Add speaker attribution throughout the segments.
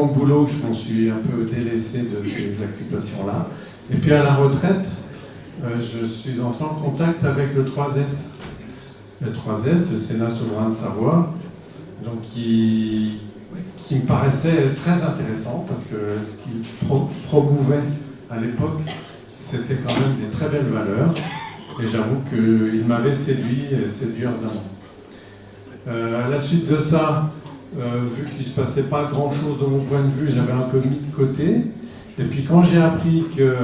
Speaker 1: tellement de boulot que je m'en suis un peu délaissé de ces occupations-là. Et puis à la retraite, je suis entré en contact avec le 3S. Le 3S, le Sénat souverain de Savoie, donc qui me paraissait très intéressant parce que ce qu'il promouvait à l'époque, c'était quand même des très belles valeurs. Et j'avoue qu'il m'avait séduit ardemment. À la suite de ça, vu qu'il ne se passait pas grand-chose de mon point de vue, j'avais un peu mis de côté. Et puis quand j'ai appris que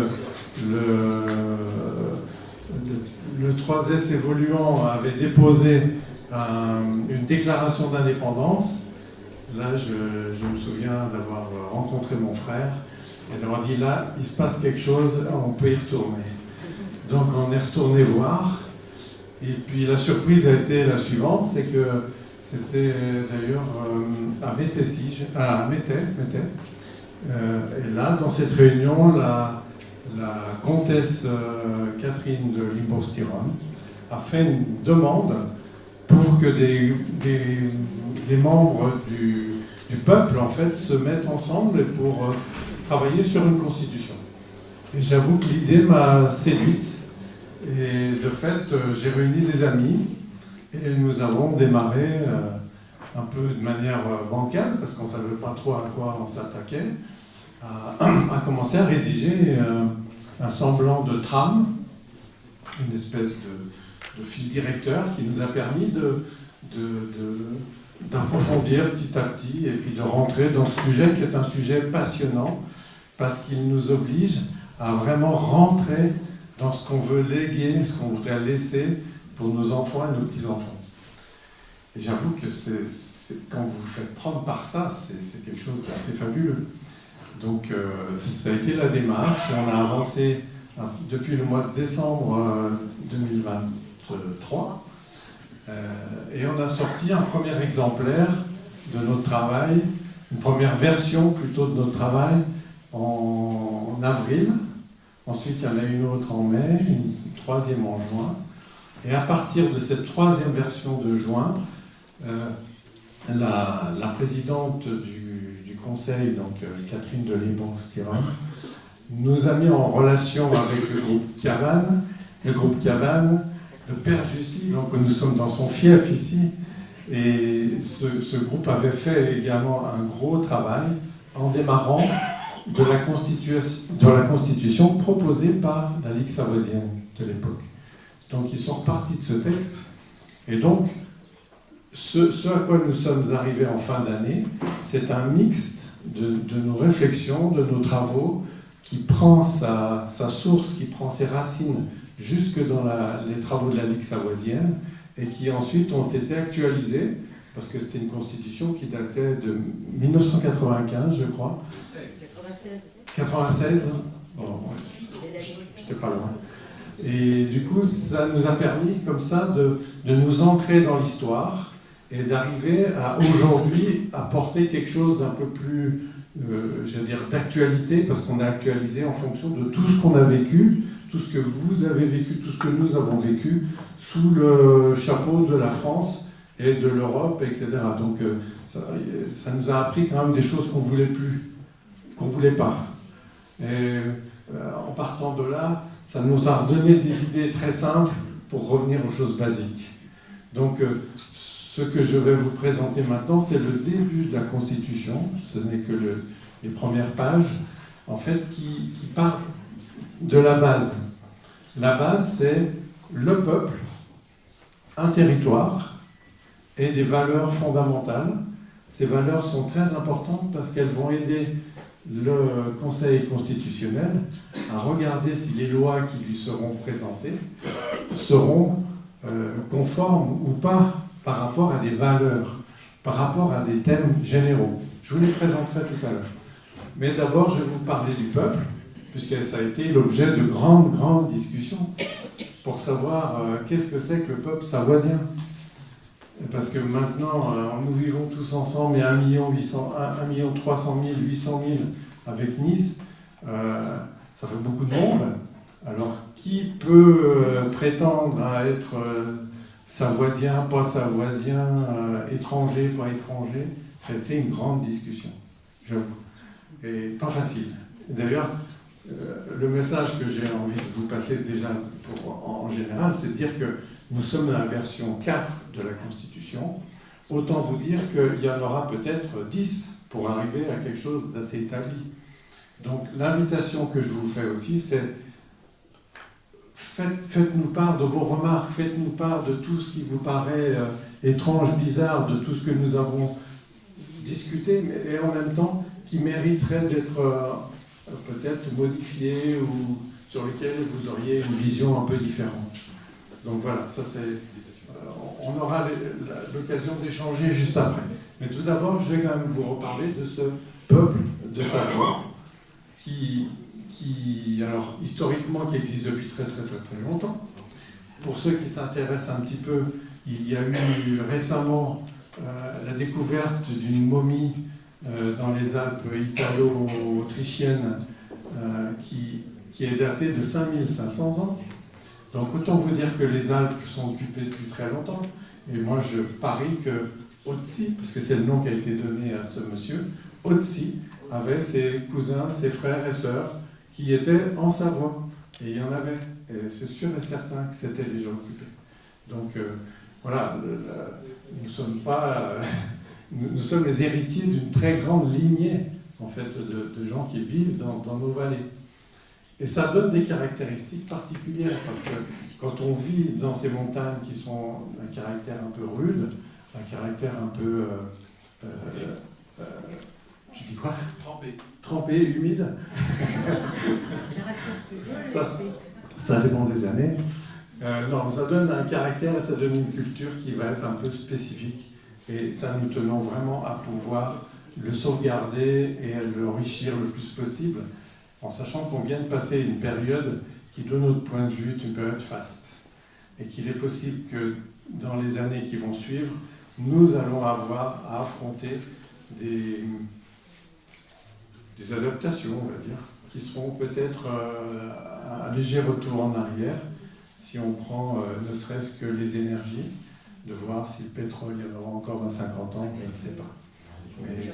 Speaker 1: le 3S évoluant avait déposé une déclaration d'indépendance, là je me souviens d'avoir rencontré mon frère et d'avoir dit là, il se passe quelque chose, on peut y retourner. Donc on est retourné voir, et puis la surprise a été la suivante, c'est que c'était d'ailleurs à Métais. Et là, dans cette réunion, la comtesse Catherine de Limbourg-Stirum a fait une demande pour que des membres du peuple, en fait, se mettent ensemble pour travailler sur une constitution. Et j'avoue que l'idée m'a séduite. Et de fait, j'ai réuni des amis et nous avons démarré un peu de manière bancale, parce qu'on ne savait pas trop à quoi on s'attaquait, à commencer à rédiger un semblant de trame, une espèce de fil directeur qui nous a permis d'approfondir petit à petit et puis de rentrer dans ce sujet qui est un sujet passionnant parce qu'il nous oblige à vraiment rentrer dans ce qu'on veut léguer, ce qu'on voudrait laisser pour nos enfants et nos petits-enfants. Et j'avoue que quand vous vous faites prendre par ça, c'est quelque chose d'assez fabuleux. Donc ça a été la démarche et on a avancé depuis le mois de décembre 2023 et on a sorti un premier exemplaire de notre travail, une première version plutôt de notre travail en avril. Ensuite, il y en a une autre en mai, une troisième en juin. Et à partir de cette troisième version de juin, la présidente du conseil, donc Catherine de Limbourg-Stirum, nous a mis en relation avec le groupe Cabane. Le groupe Cabane, le père Jussi, donc nous sommes dans son fief ici, et ce groupe avait fait également un gros travail en démarrant de la constitution proposée par la Ligue savoisienne de l'époque. Donc ils sont repartis de ce texte. Et donc, ce à quoi nous sommes arrivés en fin d'année, c'est un mixte de nos réflexions, de nos travaux, qui prend sa source, qui prend ses racines jusque dans les travaux de la Ligue savoisienne, et qui ensuite ont été actualisés, parce que c'était une constitution qui datait de 1995, je crois. 96. Bon, j'étais pas loin. Et du coup, ça nous a permis, comme ça, de nous ancrer dans l'histoire et d'arriver à, aujourd'hui, à porter quelque chose d'un peu plus, je veux dire, d'actualité, parce qu'on a actualisé en fonction de tout ce qu'on a vécu, tout ce que vous avez vécu, tout ce que nous avons vécu, sous le chapeau de la France et de l'Europe, etc. Donc, ça nous a appris quand même des choses qu'on ne voulait plus, qu'on ne voulait pas. Et en partant de là, ça nous a redonné des idées très simples pour revenir aux choses basiques. Donc, ce que je vais vous présenter maintenant, c'est le début de la Constitution. Ce n'est que les premières pages, en fait, qui part de la base. La base, c'est le peuple, un territoire et des valeurs fondamentales. Ces valeurs sont très importantes parce qu'elles vont aider le Conseil constitutionnel à regarder si les lois qui lui seront présentées seront conformes ou pas par rapport à des valeurs, par rapport à des thèmes généraux. Je vous les présenterai tout à l'heure. Mais d'abord, je vais vous parler du peuple, puisque ça a été l'objet de grandes discussions pour savoir qu'est-ce que c'est que le peuple savoisien. Parce que maintenant, nous vivons tous ensemble, et 1 300 800 000 avec Nice, ça fait beaucoup de monde. Alors, qui peut prétendre à être savoisien, pas savoisien, étranger, pas étranger? Ça a été une grande discussion, j'avoue. et pas facile. D'ailleurs, le message que j'ai envie de vous passer déjà en général, c'est de dire que nous sommes dans la version 4 de la Constitution. Autant vous dire qu'il y en aura peut-être 10 pour arriver à quelque chose d'assez établi. Donc l'invitation que je vous fais aussi, c'est faites-nous part de vos remarques, faites-nous part de tout ce qui vous paraît étrange, bizarre, de tout ce que nous avons discuté, et en même temps qui mériterait d'être peut-être modifié ou sur lequel vous auriez une vision un peu différente. Donc voilà, ça c'est... on aura l'occasion d'échanger juste après. Mais tout d'abord, je vais quand même vous reparler de ce peuple de Savoie qui alors, historiquement, qui existe depuis très longtemps. Pour ceux qui s'intéressent un petit peu, il y a eu récemment la découverte d'une momie dans les Alpes italo-autrichiennes qui est datée de 5500 ans. Donc autant vous dire que les Alpes sont occupées depuis très longtemps. Et moi je parie que Otzi, parce que c'est le nom qui a été donné à ce monsieur, Otzi avait ses cousins, ses frères et sœurs qui étaient en Savoie. Et il y en avait. Et c'est sûr et certain que c'était déjà occupé. Donc voilà, nous sommes pas... nous sommes les héritiers d'une très grande lignée en fait, de gens qui vivent dans nos vallées. Et ça donne des caractéristiques particulières, parce que quand on vit dans ces montagnes qui sont d'un caractère un peu rude, un caractère un peu... tu dis quoi ? Trempé, humide. ça dépend des années. Non, ça donne un caractère et ça donne une culture qui va être un peu spécifique. Et ça, nous tenons vraiment à pouvoir le sauvegarder et à l'enrichir le plus possible, en sachant qu'on vient de passer une période qui, de notre point de vue, est une période faste. Et qu'il est possible que dans les années qui vont suivre, nous allons avoir à affronter des adaptations, on va dire, qui seront peut-être un léger retour en arrière, si on prend ne serait-ce que les énergies, de voir si le pétrole il y en aura encore dans 50 ans, je ne sais pas. Mais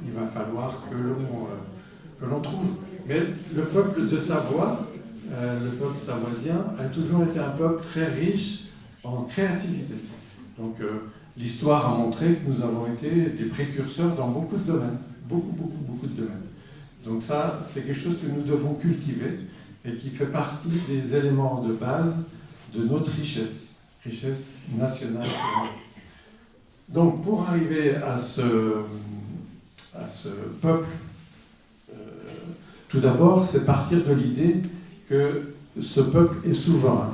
Speaker 1: il va falloir que l'on trouve. Mais le peuple de Savoie, le peuple savoisien, a toujours été un peuple très riche en créativité. Donc l'histoire a montré que nous avons été des précurseurs dans beaucoup de domaines. Beaucoup de domaines. Donc ça, c'est quelque chose que nous devons cultiver et qui fait partie des éléments de base de notre richesse nationale. Donc pour arriver à ce peuple, tout d'abord, c'est partir de l'idée que ce peuple est souverain.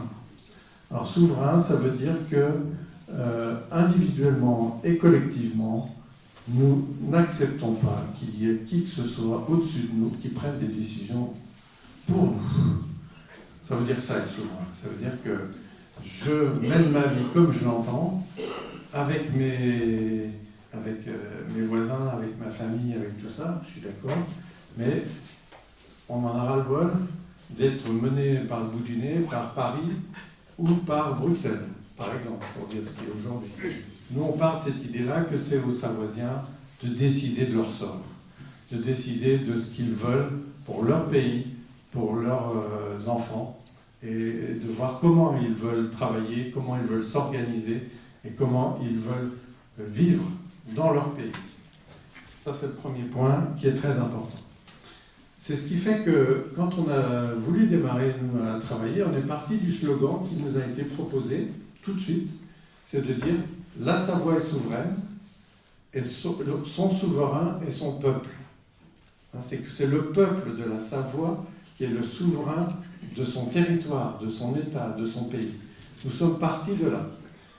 Speaker 1: Alors souverain, ça veut dire que individuellement et collectivement, nous n'acceptons pas qu'il y ait qui que ce soit au-dessus de nous qui prenne des décisions pour nous. Ça veut dire ça, être souverain. Ça veut dire que je mène ma vie comme je l'entends, avec mes voisins, avec ma famille, avec tout ça, je suis d'accord, mais on en a ras-le-bol d'être mené par le bout du nez, par Paris ou par Bruxelles, par exemple, pour dire ce qui est aujourd'hui. Nous, on part de cette idée-là que c'est aux Savoisiens de décider de leur sort, de décider de ce qu'ils veulent pour leur pays, pour leurs enfants, et de voir comment ils veulent travailler, comment ils veulent s'organiser et comment ils veulent vivre dans leur pays. Ça, c'est le premier point qui est très important. C'est ce qui fait que quand on a voulu démarrer, nous, à travailler, on est parti du slogan qui nous a été proposé tout de suite, c'est de dire « La Savoie est souveraine, et son souverain est son peuple ». C'est le peuple de la Savoie qui est le souverain de son territoire, de son État, de son pays. Nous sommes partis de là.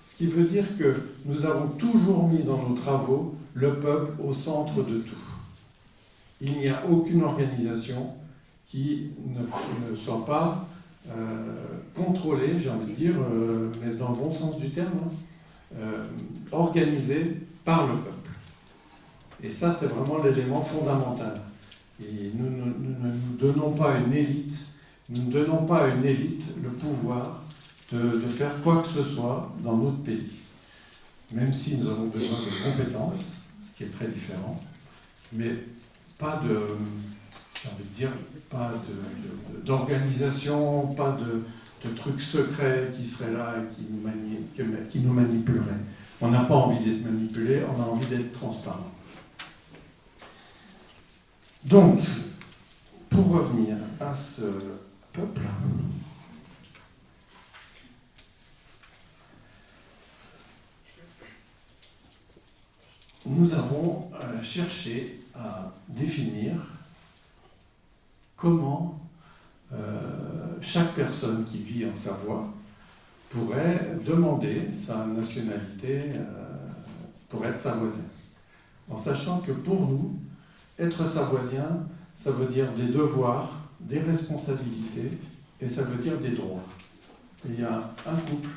Speaker 1: Ce qui veut dire que nous avons toujours mis dans nos travaux le peuple au centre de tout. Il n'y a aucune organisation qui ne soit pas contrôlée, j'ai envie de dire, mais dans le bon sens du terme, organisée par le peuple. Et ça, c'est vraiment l'élément fondamental. Et nous ne nous donnons pas à une élite, nous ne donnons pas à une élite le pouvoir de faire quoi que ce soit dans notre pays. Même si nous avons besoin de compétences, ce qui est très différent, mais pas de, j'ai envie de dire, pas d'organisation, pas de trucs secrets qui seraient là et qui nous manipuleraient. On n'a pas envie d'être manipulé, on a envie d'être transparent. Donc, pour revenir à ce peuple, nous avons cherché à définir comment chaque personne qui vit en Savoie pourrait demander sa nationalité pour être savoisien. En sachant que pour nous, être savoisien, ça veut dire des devoirs, des responsabilités et ça veut dire des droits. Et il y a un couple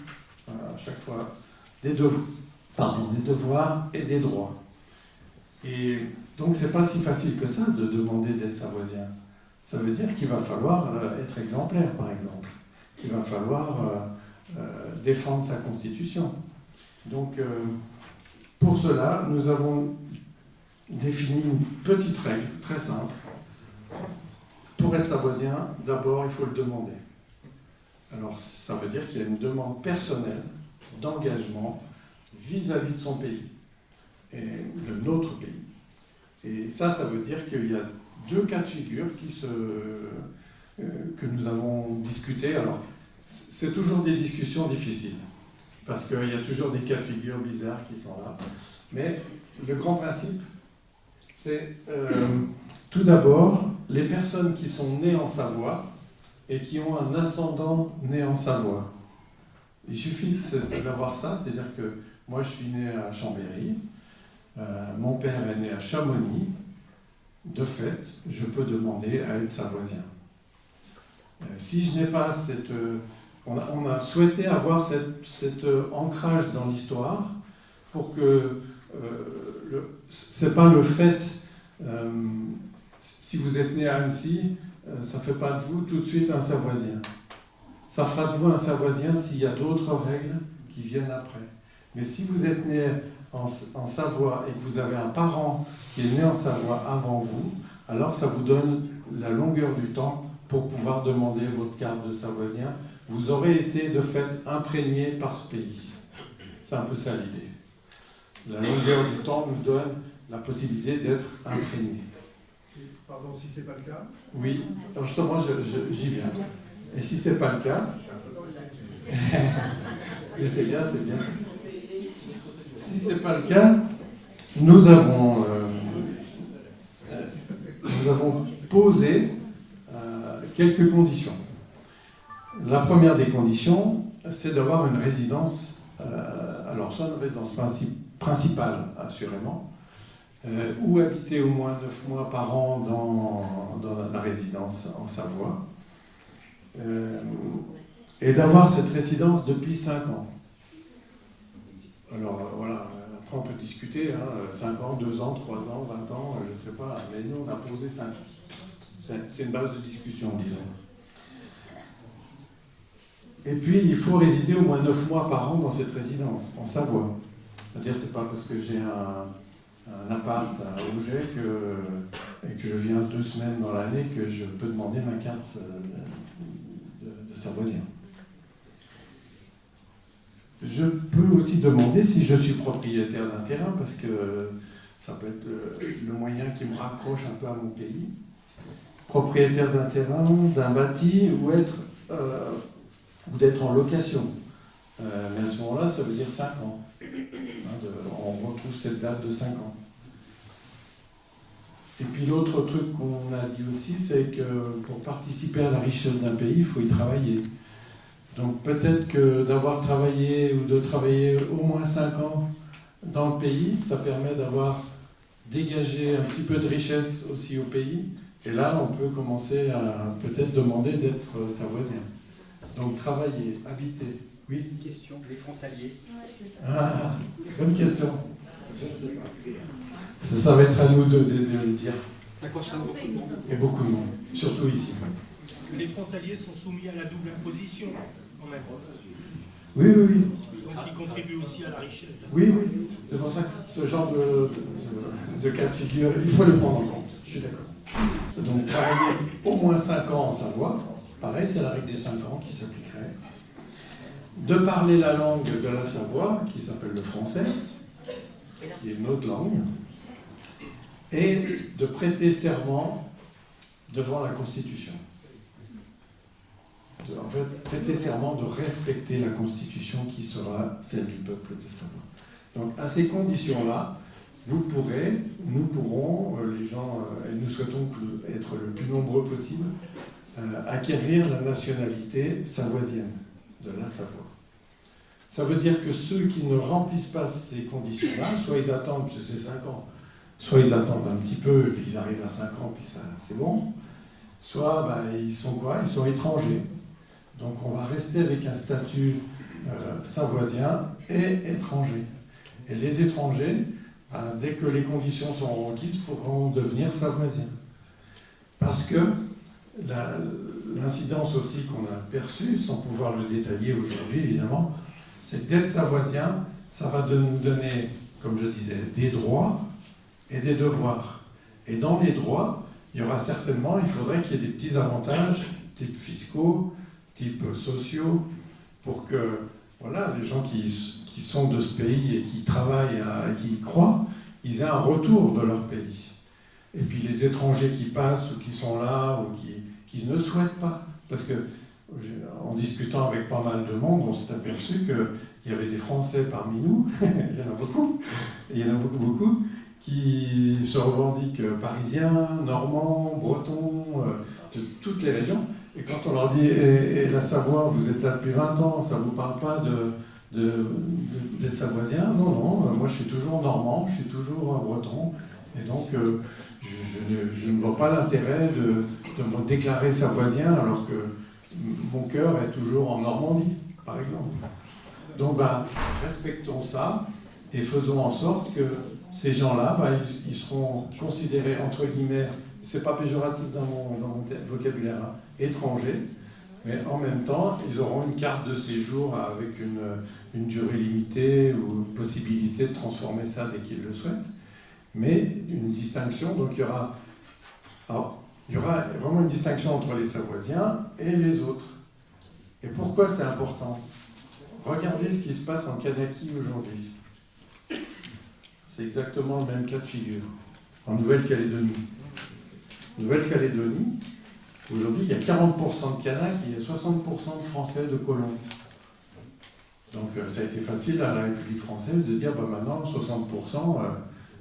Speaker 1: à chaque fois, des devoirs et des droits. Et donc c'est pas si facile que ça de demander d'être savoisien. Ça veut dire qu'il va falloir être exemplaire, par exemple. Qu'il va falloir défendre sa constitution. Donc, pour cela, nous avons défini une petite règle très simple. Pour être savoisien, d'abord, il faut le demander. Alors, ça veut dire qu'il y a une demande personnelle d'engagement vis-à-vis de son pays et de notre pays. Et ça veut dire qu'il y a deux cas de figure que nous avons discutés. Alors, c'est toujours des discussions difficiles, parce qu'il y a toujours des cas de figure bizarres qui sont là. Mais le grand principe, c'est tout d'abord les personnes qui sont nées en Savoie et qui ont un ascendant né en Savoie. Il suffit d'avoir ça, c'est-à-dire que moi je suis né à Chambéry, mon père est né à Chamonix. De fait, je peux demander à être savoisien. Si je n'ai pas cette... On a souhaité avoir cet ancrage dans l'histoire pour que... c'est pas le fait... si vous êtes né à Annecy, ça ne fait pas de vous tout de suite un savoisien. Ça fera de vous un savoisien s'il y a d'autres règles qui viennent après. Mais si vous êtes né en Savoie et que vous avez un parent qui est né en Savoie avant vous, alors ça vous donne la longueur du temps pour pouvoir demander votre carte de savoisien. Vous aurez été de fait imprégné par ce pays. C'est un peu ça l'idée. La longueur du temps nous donne la possibilité d'être imprégné.
Speaker 2: Pardon, si c'est pas le cas?
Speaker 1: Oui, alors justement j'y viens. Et si c'est pas le cas, mais c'est bien, c'est bien. Si c'est pas le cas, nous avons posé quelques conditions. La première des conditions, c'est d'avoir une résidence, alors soit une résidence principale, assurément, ou habiter au moins 9 mois par an dans la résidence en Savoie, et d'avoir cette résidence depuis 5 ans. Alors voilà, après on peut discuter, 5 ans, 2 ans, 3 ans, 20 ans, je ne sais pas, mais nous on a posé 5 ans. C'est une base de discussion, disons. Et puis il faut résider au moins 9 mois par an dans cette résidence, en Savoie. C'est-à-dire c'est pas parce que j'ai un appart à Auger et que je viens 2 semaines dans l'année que je peux demander ma carte de savoisien. Je peux aussi demander si je suis propriétaire d'un terrain, parce que ça peut être le moyen qui me raccroche un peu à mon pays. Propriétaire d'un terrain, d'un bâti, ou d'être en location. Mais à ce moment-là, ça veut dire 5 ans. On retrouve cette date de 5 ans. Et puis l'autre truc qu'on a dit aussi, c'est que pour participer à la richesse d'un pays, il faut y travailler. Donc peut-être que d'avoir travaillé ou de travailler au moins 5 ans dans le pays, ça permet d'avoir dégagé un petit peu de richesse aussi au pays. Et là, on peut commencer à peut-être demander d'être savoisien. Donc travailler, habiter. Oui ?
Speaker 3: Une question, les frontaliers.
Speaker 1: Ah, bonne question. Je ne sais pas. Ça va être à nous de le dire.
Speaker 3: Ça concerne beaucoup de monde.
Speaker 1: Et beaucoup de monde, surtout ici.
Speaker 4: Les frontaliers sont soumis à la double imposition, quand même.
Speaker 1: Oui, oui, oui.
Speaker 4: Donc qui contribue aussi à la richesse.
Speaker 1: Oui, oui. C'est pour ça que ce genre de cas de figure, il faut le prendre en compte. Je suis d'accord. Donc travailler au moins 5 ans en Savoie, pareil, c'est la règle des 5 ans qui s'appliquerait. De parler la langue de la Savoie, qui s'appelle le français, qui est une autre langue, et de prêter serment devant la Constitution. En fait, prêter serment de respecter la Constitution qui sera celle du peuple de Savoie. Donc, à ces conditions-là, vous pourrez, nous pourrons, les gens, et nous souhaitons être le plus nombreux possible, acquérir la nationalité savoisienne de la Savoie. Ça veut dire que ceux qui ne remplissent pas ces conditions-là, soit ils attendent, parce que c'est 5 ans, soit ils attendent un petit peu, et puis ils arrivent à 5 ans, puis ça, c'est bon, soit ils sont quoi? Ils sont étrangers. Donc on va rester avec un statut savoisien et étranger. Et les étrangers, dès que les conditions sont requises, pourront devenir savoisiens. Parce que l'incidence aussi qu'on a perçue, sans pouvoir le détailler aujourd'hui évidemment, c'est que d'être savoisien, ça va nous donner, comme je disais, des droits et des devoirs. Et dans les droits, il y aura certainement, il faudrait qu'il y ait des petits avantages, type fiscaux, type sociaux, pour que voilà, les gens qui sont de ce pays et qui travaillent et qui y croient, ils aient un retour de leur pays. Et puis les étrangers qui passent ou qui sont là ou qui ne souhaitent pas. Parce que en discutant avec pas mal de monde, on s'est aperçu qu'il y avait des Français parmi nous, il y en a beaucoup, et il y en a beaucoup, qui se revendiquent parisiens, normands, bretons, de toutes les régions. Et quand on leur dit, et la Savoie, vous êtes là depuis 20 ans, ça ne vous parle pas d'être savoisien? Non, non, moi je suis toujours normand, je suis toujours breton, et donc je ne vois pas l'intérêt de me déclarer savoisien alors que mon cœur est toujours en Normandie, par exemple. Donc respectons ça et faisons en sorte que ces gens-là, ils seront considérés, entre guillemets, c'est pas péjoratif dans mon vocabulaire, hein, étrangers, mais en même temps, ils auront une carte de séjour avec une durée limitée ou une possibilité de transformer ça dès qu'ils le souhaitent, mais une distinction, donc il y aura vraiment une distinction entre les Savoisiens et les autres. Et pourquoi c'est important? Regardez ce qui se passe en Kanaki aujourd'hui. C'est exactement le même cas de figure, en Nouvelle-Calédonie. Nouvelle-Calédonie, aujourd'hui, il y a 40% de Kanaks et il y a 60% de Français de colons. Donc ça a été facile à la République française de dire, maintenant, 60%,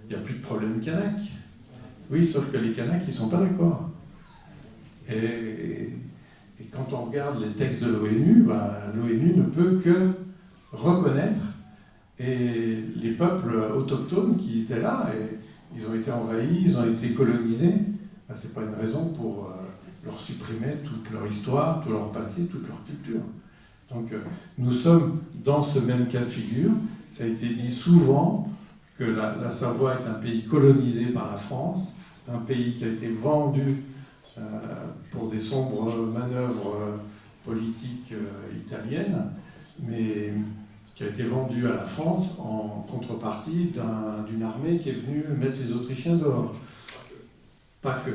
Speaker 1: il n'y a plus de problème Kanak. Oui, sauf que les Kanaks, ils ne sont pas d'accord. Et quand on regarde les textes de l'ONU, l'ONU ne peut que reconnaître les peuples autochtones qui étaient là, et ils ont été envahis, ils ont été colonisés. Ce n'est pas une raison pour leur supprimer toute leur histoire, tout leur passé, toute leur culture. Donc nous sommes dans ce même cas de figure. Ça a été dit souvent que la Savoie est un pays colonisé par la France, un pays qui a été vendu pour des sombres manœuvres politiques italiennes, mais qui a été vendu à la France en contrepartie d'une armée qui est venue mettre les Autrichiens dehors. Pas que.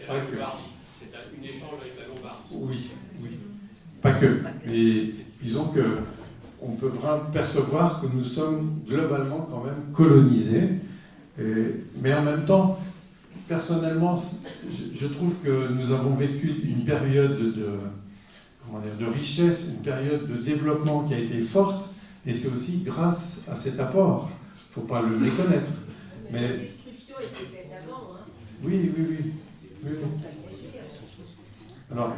Speaker 5: C'est un échange avec la Lombardie.
Speaker 1: Oui. Pas que. Mais disons qu'on peut vraiment percevoir que nous sommes globalement quand même colonisés. Mais en même temps, personnellement, je trouve que nous avons vécu une période de richesse, une période de développement qui a été forte, et c'est aussi grâce à cet apport. Il ne faut pas le méconnaître. Mais
Speaker 6: la destruction était faite avant, hein.
Speaker 1: Oui. Alors,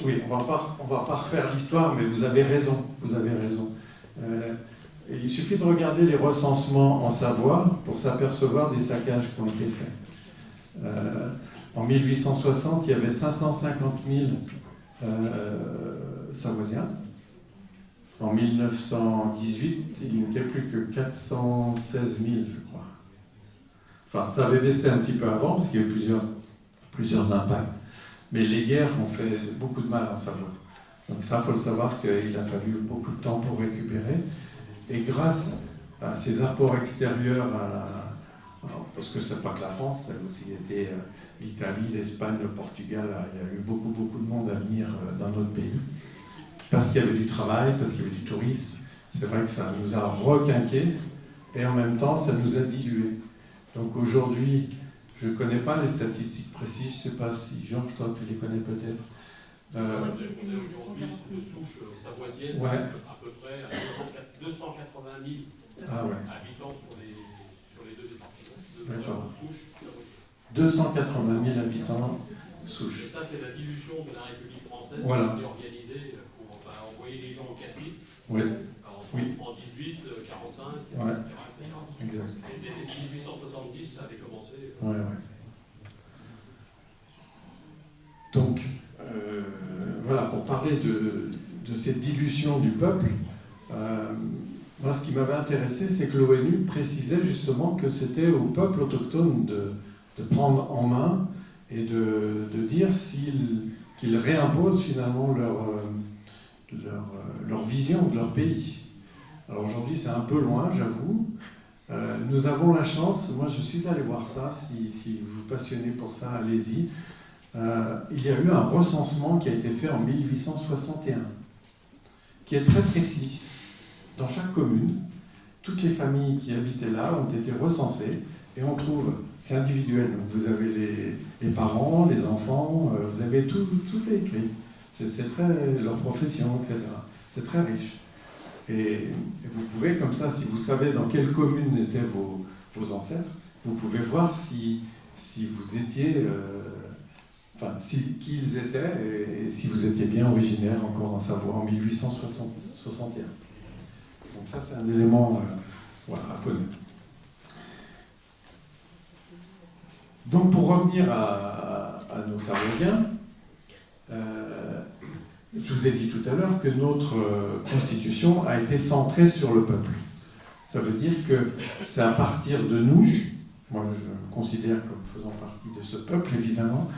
Speaker 1: oui, on va pas refaire l'histoire, mais vous avez raison. Et il suffit de regarder les recensements en Savoie pour s'apercevoir des saccages qui ont été faits. En 1860, il y avait 550 000 Savoisiens. En 1918, il n'était plus que 416 000, je crois. Enfin, ça avait baissé un petit peu avant, parce qu'il y a eu plusieurs impacts. Mais les guerres ont fait beaucoup de mal en Savoie. Donc ça, il faut le savoir qu'il a fallu beaucoup de temps pour récupérer. Et grâce à ces apports extérieurs, parce que c'est pas que la France, ça a aussi été l'Italie, l'Espagne, le Portugal, il y a eu beaucoup de monde à venir dans notre pays, parce qu'il y avait du travail, parce qu'il y avait du tourisme. C'est vrai que ça nous a requinqués, et en même temps, ça nous a dilués. Donc aujourd'hui, je ne connais pas les statistiques précises, je ne sais pas si, Georges, toi, tu les connais peut-être.
Speaker 5: On est aujourd'hui de souche savoisienne,
Speaker 1: Ouais.
Speaker 5: à peu près à 280 000 habitants sur les deux départements.
Speaker 1: D'accord.
Speaker 5: Souche savoisienne.
Speaker 1: 280 000 habitants
Speaker 5: Et
Speaker 1: souches.
Speaker 5: ça, c'est la dilution de la République française
Speaker 1: Voilà.
Speaker 5: qui est organisée pour envoyer les gens au casse-pied.
Speaker 1: Oui,
Speaker 5: En 18, 45,
Speaker 1: Ouais.
Speaker 5: etc.
Speaker 1: exact.
Speaker 5: Et dès 1870, ça avait commencé.
Speaker 1: Ouais. Donc, voilà, pour parler de cette dilution du peuple, moi, ce qui m'avait intéressé, c'est que l'ONU précisait justement que c'était au peuple autochtone de prendre en main et de dire qu'ils réimposent finalement leur vision de leur pays. Alors aujourd'hui, c'est un peu loin, j'avoue. Nous avons la chance, moi je suis allé voir ça, si vous vous passionnez pour ça, allez-y. Il y a eu un recensement qui a été fait en 1861, qui est très précis. Dans chaque commune, toutes les familles qui habitaient là ont été recensées, et on trouve, c'est individuel, donc vous avez les parents, les enfants, vous avez tout est écrit. C'est très, leur profession, etc. C'est très riche. Et vous pouvez, comme ça, si vous savez dans quelle commune étaient vos ancêtres, vous pouvez voir si vous étiez, qui ils étaient, et si vous étiez bien originaire encore en Savoie en 1861. Donc ça, c'est un élément à connaître. Donc pour revenir à nos Savoisiens, je vous ai dit tout à l'heure que notre constitution a été centrée sur le peuple. Ça veut dire que c'est à partir de nous, moi je me considère comme faisant partie de ce peuple évidemment,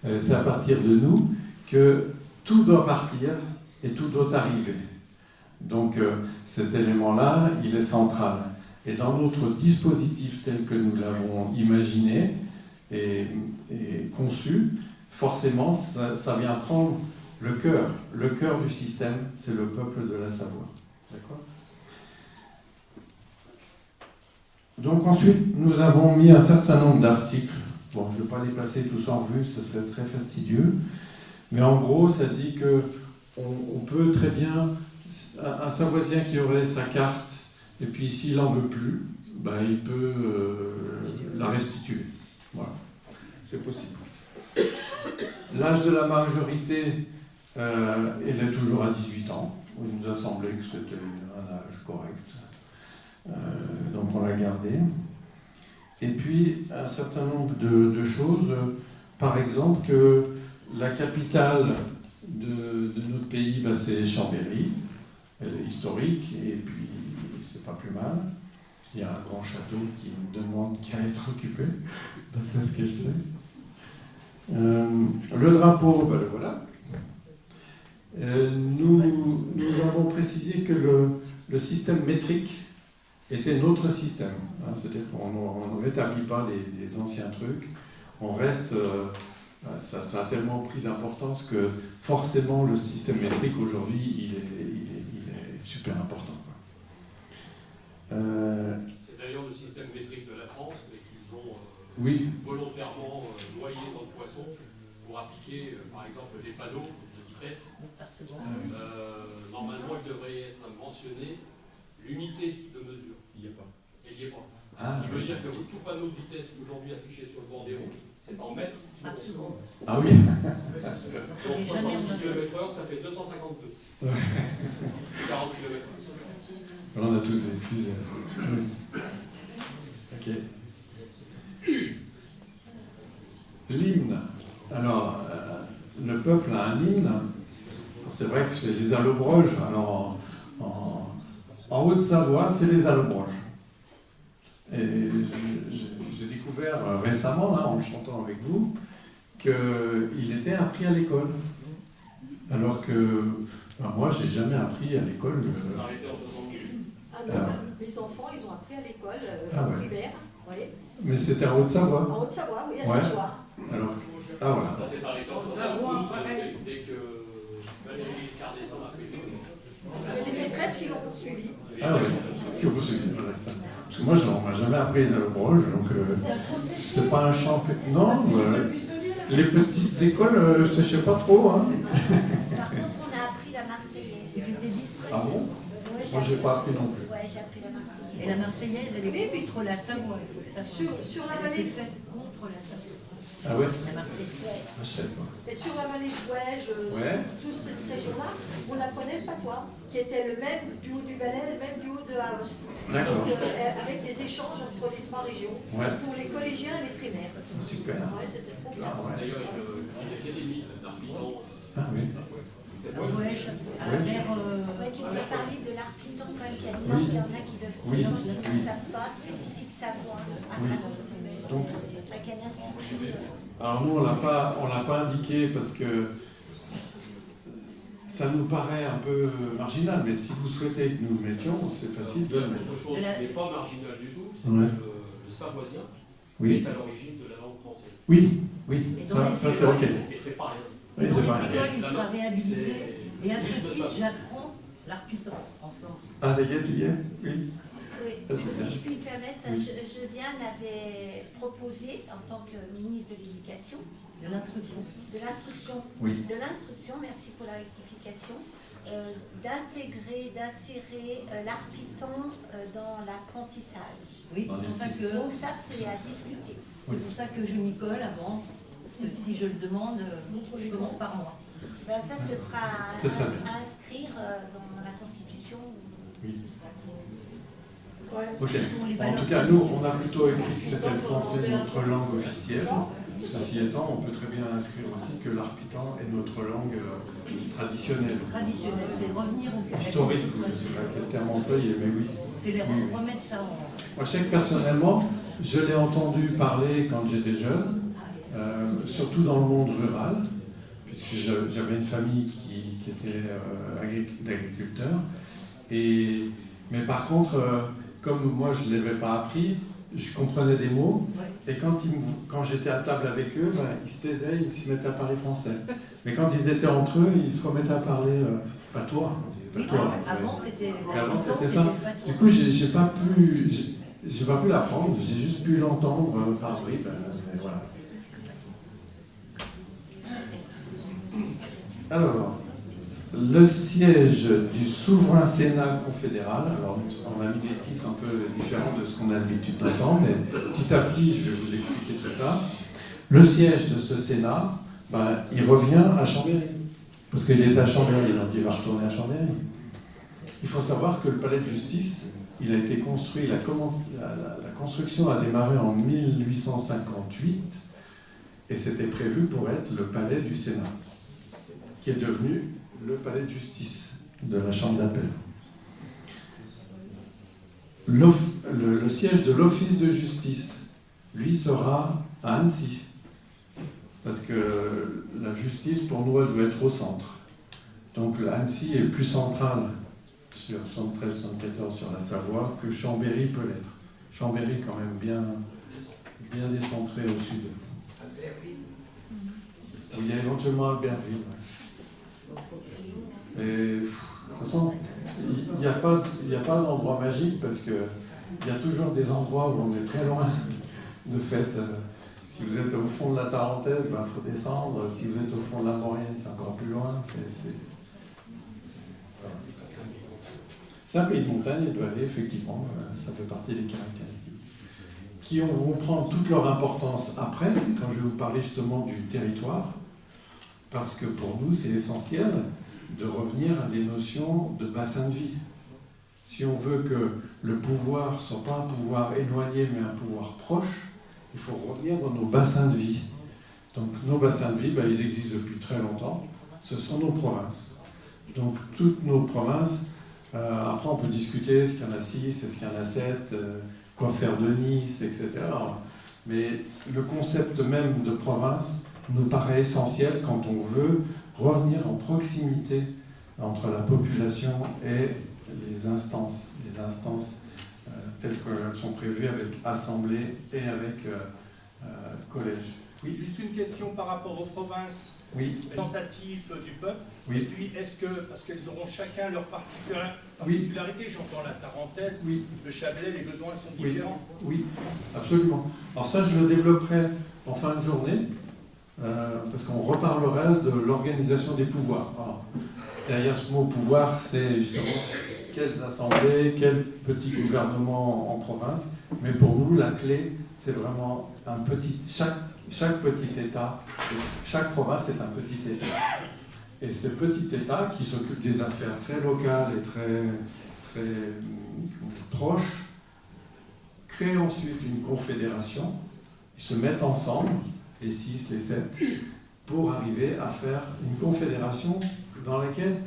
Speaker 1: c'est à partir de nous que tout doit partir et tout doit arriver. Donc cet élément-là, il est central. Et dans notre dispositif tel que nous l'avons imaginé et conçu, forcément ça vient prendre le cœur du système, c'est le peuple de la Savoie. D'accord ? Donc ensuite, nous avons mis un certain nombre d'articles. Bon, je ne vais pas les passer tous en revue, ce serait très fastidieux. Mais en gros, ça dit qu'on peut très bien, un Savoisien qui aurait sa carte, et puis s'il n'en veut plus, il peut la restituer. Voilà, c'est possible. L'âge de la majorité, elle est toujours à 18 ans. Il nous a semblé que c'était un âge correct. Donc on l'a gardé. Et puis un certain nombre de choses. Par exemple, que la capitale de notre pays, c'est Chambéry. Elle est historique et puis c'est pas plus mal. Il y a un grand château qui ne demande qu'à être occupé, d'après ce que je sais. Le drapeau, le voilà. Nous avons précisé que le système métrique était notre système. C'est-à-dire qu'on ne rétablit pas les anciens trucs. On reste... ça a tellement pris d'importance que forcément le système métrique aujourd'hui, il est super important.
Speaker 5: C'est d'ailleurs le système métrique de la France, mais qu'ils ont volontairement noyé dans le poisson pour appliquer, par exemple, des panneaux de vitesse. Normalement, il devrait être mentionné l'unité de mesure. Il n'y est pas. Il n'y est pas. Il veut dire que tout panneau de vitesse aujourd'hui affiché sur le bord des routes, c'est en mètres.
Speaker 6: Absolument.
Speaker 1: Ah oui.
Speaker 5: Donc 70 km/h, ça fait 252. 40 km/h.
Speaker 1: On a tous des fusées. Ok. L'hymne. Alors, le peuple a un hymne. C'est vrai que c'est les allobroges. Alors, en Haute-Savoie, c'est les allobroges. Et j'ai découvert récemment, là, en le chantant avec vous, qu'il était appris à l'école. Alors que moi, j'ai jamais appris à l'école.
Speaker 5: On a arrêté en 70.
Speaker 6: Ah non, mes enfants, ils ont appris à l'école primaire, oui.
Speaker 1: Mais c'était en Haute-Savoie.
Speaker 6: En Haute-Savoie, oui, à
Speaker 1: Ouais.
Speaker 6: Saint-Choir.
Speaker 1: Alors, voilà.
Speaker 5: Ça s'est arrêté en 72, dès que Valérie Giscard d'Estaing a pris l'école.
Speaker 6: Il y a des maîtresses qui l'ont poursuivi.
Speaker 1: Ah oui, qui ont poursuivi, voilà ça. Parce que moi, on m'a jamais appris les allobroges, donc c'est pas un champ que... Non, les petites écoles, je sais pas trop. Hein.
Speaker 7: Par contre, on a appris la Marseillaise.
Speaker 1: Ah bon?
Speaker 7: Ouais,
Speaker 1: Moi, j'ai pas appris non plus.
Speaker 7: Ouais, j'ai appris la Marseillaise.
Speaker 8: Et la Marseillaise, elle est contre la Savoie, il faut le savoir.
Speaker 6: Sur la
Speaker 8: Elle
Speaker 6: vallée,
Speaker 8: était faite contre la Savoie.
Speaker 1: Ah ouais?
Speaker 8: La Marseillaise.
Speaker 1: Ah, je savais pas.
Speaker 6: et sur la vallée de Gouège,
Speaker 1: Ouais.
Speaker 6: toute cette région-là, on apprenait le patois, qui était le même du haut du Valais, le même du haut de Aoste.
Speaker 1: D'accord.
Speaker 6: Donc, avec des échanges entre les trois régions,
Speaker 1: Ouais.
Speaker 6: pour les collégiens et les primaires.
Speaker 1: Super.
Speaker 6: Ouais, c'était trop bien.
Speaker 1: Ah ouais.
Speaker 5: D'ailleurs, une académie d'Arpitan.
Speaker 1: Ah oui.
Speaker 8: À Gouège, vers...
Speaker 7: Ouais, tu voulais parler de l'arpitan quand même, qu'il y a des
Speaker 1: Oui.
Speaker 7: gens, il y en a qui doivent
Speaker 1: Oui,
Speaker 7: gens qui
Speaker 1: oui.
Speaker 7: ne savent pas, spécifique Savoie.
Speaker 1: Oui. Donc,
Speaker 7: À quel institut
Speaker 1: alors nous, on l'a pas indiqué parce que ça nous paraît un peu marginal, mais si vous souhaitez que nous le mettions, c'est facile de le mettre.
Speaker 5: Autre chose qui n'est pas marginal du tout, c'est
Speaker 1: Ouais.
Speaker 5: que le savoisien
Speaker 1: Oui,
Speaker 5: est à l'origine de la langue française.
Speaker 1: oui, oui,
Speaker 8: Et
Speaker 1: ça,
Speaker 8: dans les
Speaker 1: ça c'est ok.
Speaker 5: Et c'est pas rien.
Speaker 1: Oui,
Speaker 8: Dans
Speaker 1: c'est
Speaker 8: les
Speaker 1: pas
Speaker 8: écoles,
Speaker 1: rien.
Speaker 8: il sera réhabilité. Et à ce
Speaker 5: Juste de
Speaker 8: titre,
Speaker 5: ça.
Speaker 8: j'apprends l'arpitan en ce moment.
Speaker 1: Ah, ça y est, tu y es? Oui.
Speaker 7: Oui,
Speaker 1: Ah, c'est bien.
Speaker 7: si je puis me permettre,
Speaker 1: Oui.
Speaker 7: Josiane avait proposé, en tant que ministre de l'Éducation,
Speaker 8: De l'instruction.
Speaker 7: de l'instruction,
Speaker 1: Oui.
Speaker 7: merci pour la rectification, d'insérer l'arpitan dans l'apprentissage.
Speaker 8: Oui,
Speaker 1: Dans
Speaker 8: c'est
Speaker 1: les
Speaker 8: pour ça que...
Speaker 7: Donc ça, c'est à discuter.
Speaker 1: Oui.
Speaker 8: C'est pour ça que je m'y colle avant. Parce que si je le demande, je commence par moi.
Speaker 7: Ben, ça, ce sera
Speaker 1: C'est très bien.
Speaker 7: à inscrire dans la Constitution.
Speaker 1: Oui.
Speaker 6: Ouais.
Speaker 1: Ok.
Speaker 8: Ce sont les
Speaker 1: En
Speaker 8: valeurs
Speaker 1: tout cas, nous, on a plutôt écrit que c'était le français notre langue officielle. Ceci étant, on peut très bien inscrire aussi que l'arpitan est notre langue traditionnelle.
Speaker 8: traditionnelles. C'est revenir au
Speaker 1: Historique, je ne sais pas quel terme employer, mais oui.
Speaker 8: C'est les
Speaker 1: Oui, oui.
Speaker 8: remettre ça en...
Speaker 1: Moi, je sais que personnellement, je l'ai entendu parler quand j'étais jeune, surtout dans le monde rural, puisque j'avais une famille qui était d'agriculteurs. Mais par contre, comme moi je ne l'avais pas appris, je comprenais des mots, et quand j'étais à table avec eux, ben, ils se taisaient, ils se mettaient à parler français. Mais quand ils étaient entre eux, ils se remettaient à parler patois.
Speaker 8: Oui,
Speaker 1: Patois,
Speaker 8: avant, c'était...
Speaker 1: mais avant, c'était ça. Du coup, j'ai pas pu l'apprendre, j'ai juste pu l'entendre par bribes. Mais voilà. Alors, le siège du souverain Sénat confédéral. Alors, on a mis des titres un peu différents de ce qu'on a l'habitude d'entendre, mais petit à petit, je vais vous expliquer tout ça. Le siège de ce Sénat, ben, il revient à Chambéry, parce qu'il était à Chambéry, donc il va retourner à Chambéry. Il faut savoir que le palais de justice, il a été construit, la construction a démarré en 1858, et c'était prévu pour être le palais du Sénat, qui est devenu le palais de justice de la Chambre d'appel. Le siège de l'office de justice, lui, sera à Annecy. Parce que la justice, pour nous, elle doit être au centre. Donc Annecy est plus centrale sur 73-74 sur la Savoie que Chambéry peut l'être. Chambéry, quand même, bien décentré au sud. Il y a éventuellement Albertville. Ouais. Et de toute façon, il n'y a pas d'endroit magique parce qu'il y a toujours des endroits où on est très loin. De fait, si vous êtes au fond de la Tarentaise, il faut descendre. Si vous êtes au fond de la Maurienne, c'est encore plus loin. C'est un pays de montagne et de vallée, effectivement. Ça fait partie des caractéristiques qui vont prendre toute leur importance après, quand je vais vous parler justement du territoire. Parce que pour nous, c'est essentiel de revenir à des notions de bassin de vie. Si on veut que le pouvoir ne soit pas un pouvoir éloigné, mais un pouvoir proche, il faut revenir dans nos bassins de vie. Donc nos bassins de vie, ils existent depuis très longtemps. Ce sont nos provinces. Donc toutes nos provinces, après on peut discuter, est-ce qu'il y en a 6, est-ce qu'il y en a 7, quoi faire de Nice, etc. Mais le concept même de province nous paraît essentiel quand on veut revenir en proximité entre la population et les instances telles qu'elles sont prévues avec assemblée et avec collège. Oui.
Speaker 4: Juste une question par rapport aux provinces
Speaker 1: Oui.
Speaker 4: représentatives du peuple.
Speaker 1: Oui.
Speaker 4: Et puis, est-ce que, parce qu'elles auront chacun leur particularité, j'entends la Tarentaise,
Speaker 1: Oui.
Speaker 4: le Chablais, les besoins sont
Speaker 1: Oui.
Speaker 4: différents.
Speaker 1: Oui, absolument. Alors ça, je le développerai en fin de journée, parce qu'on reparlerait de l'organisation des pouvoirs. Alors, derrière ce mot pouvoir, c'est justement quelles assemblées, quels petits gouvernements en province. Mais pour nous, la clé, c'est vraiment chaque petit État, chaque province est un petit État. Et ce petit État qui s'occupe des affaires très locales et très proches, crée ensuite une confédération, ils se mettent ensemble, les 6, les 7, pour arriver à faire une confédération dans laquelle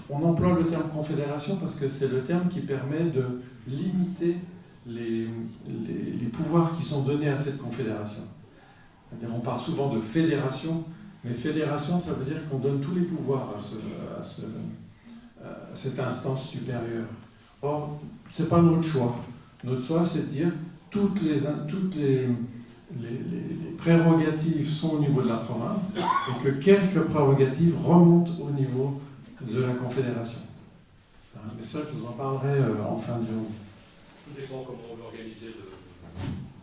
Speaker 1: on emploie le terme confédération parce que c'est le terme qui permet de limiter les pouvoirs qui sont donnés à cette confédération. C'est-à-dire, on parle souvent de fédération, mais fédération, ça veut dire qu'on donne tous les pouvoirs à cette instance supérieure. Or, ce n'est pas notre choix. Notre choix, c'est de dire toutes les prérogatives sont au niveau de la province et que quelques prérogatives remontent au niveau de la confédération. Mais ça, je vous en parlerai en fin de journée.
Speaker 5: Tout dépend comment on veut organiser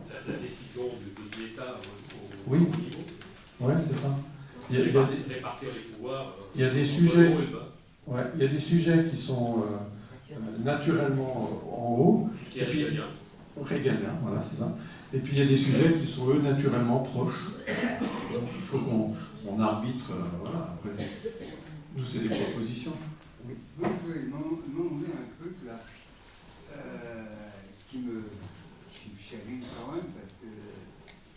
Speaker 5: la décision de l'État au
Speaker 1: Oui.
Speaker 5: niveau.
Speaker 1: Oui, c'est ça.
Speaker 5: Répartir les pouvoirs.
Speaker 1: Il y a des sujets. Ouais, il y a des sujets qui sont naturellement en haut.
Speaker 5: Qui est régalien.
Speaker 1: Régalien, voilà, c'est ça. Et puis il y a des sujets qui sont, eux, naturellement proches. Donc il faut qu'on arbitre, voilà, après. Nous, c'est des propositions. Oui.
Speaker 9: Moi, je voulais demander un truc là, qui me chagrine quand même, parce que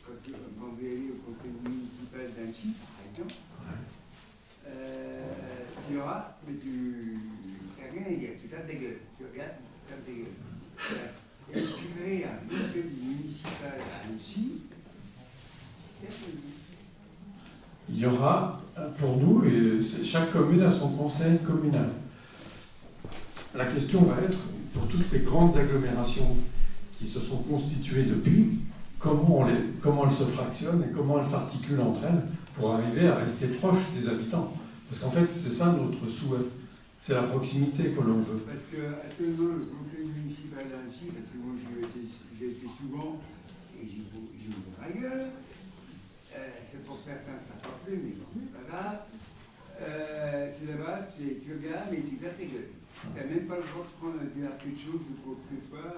Speaker 9: quand vous allez au conseil municipal d'Annecy, par exemple, tu auras, mais tu n'as rien à dire, tu tapes des gueules, tu regardes, tu tapes des gueules. Est-ce qu'il y a un conseil municipal à Annecy?
Speaker 1: Il y aura, pour nous, et chaque commune a son conseil communal. La question va être, pour toutes ces grandes agglomérations qui se sont constituées depuis, comment elles se fractionnent et comment elles s'articulent entre elles pour arriver à rester proches des habitants. Parce qu'en fait, c'est ça notre souhait. C'est la proximité que l'on veut.
Speaker 9: Parce que actuellement, le conseil municipal d'Annecy, parce que moi j'ai été souvent, et j'y ouvre ma gueule, c'est pour certains ça n'a pas plu, mais bon, c'est pas grave. C'est là-bas, tu regardes et tu fermes tes gueules. Tu n'as même pas le droit de prendre un dire quelque chose ou quoi que ce soit.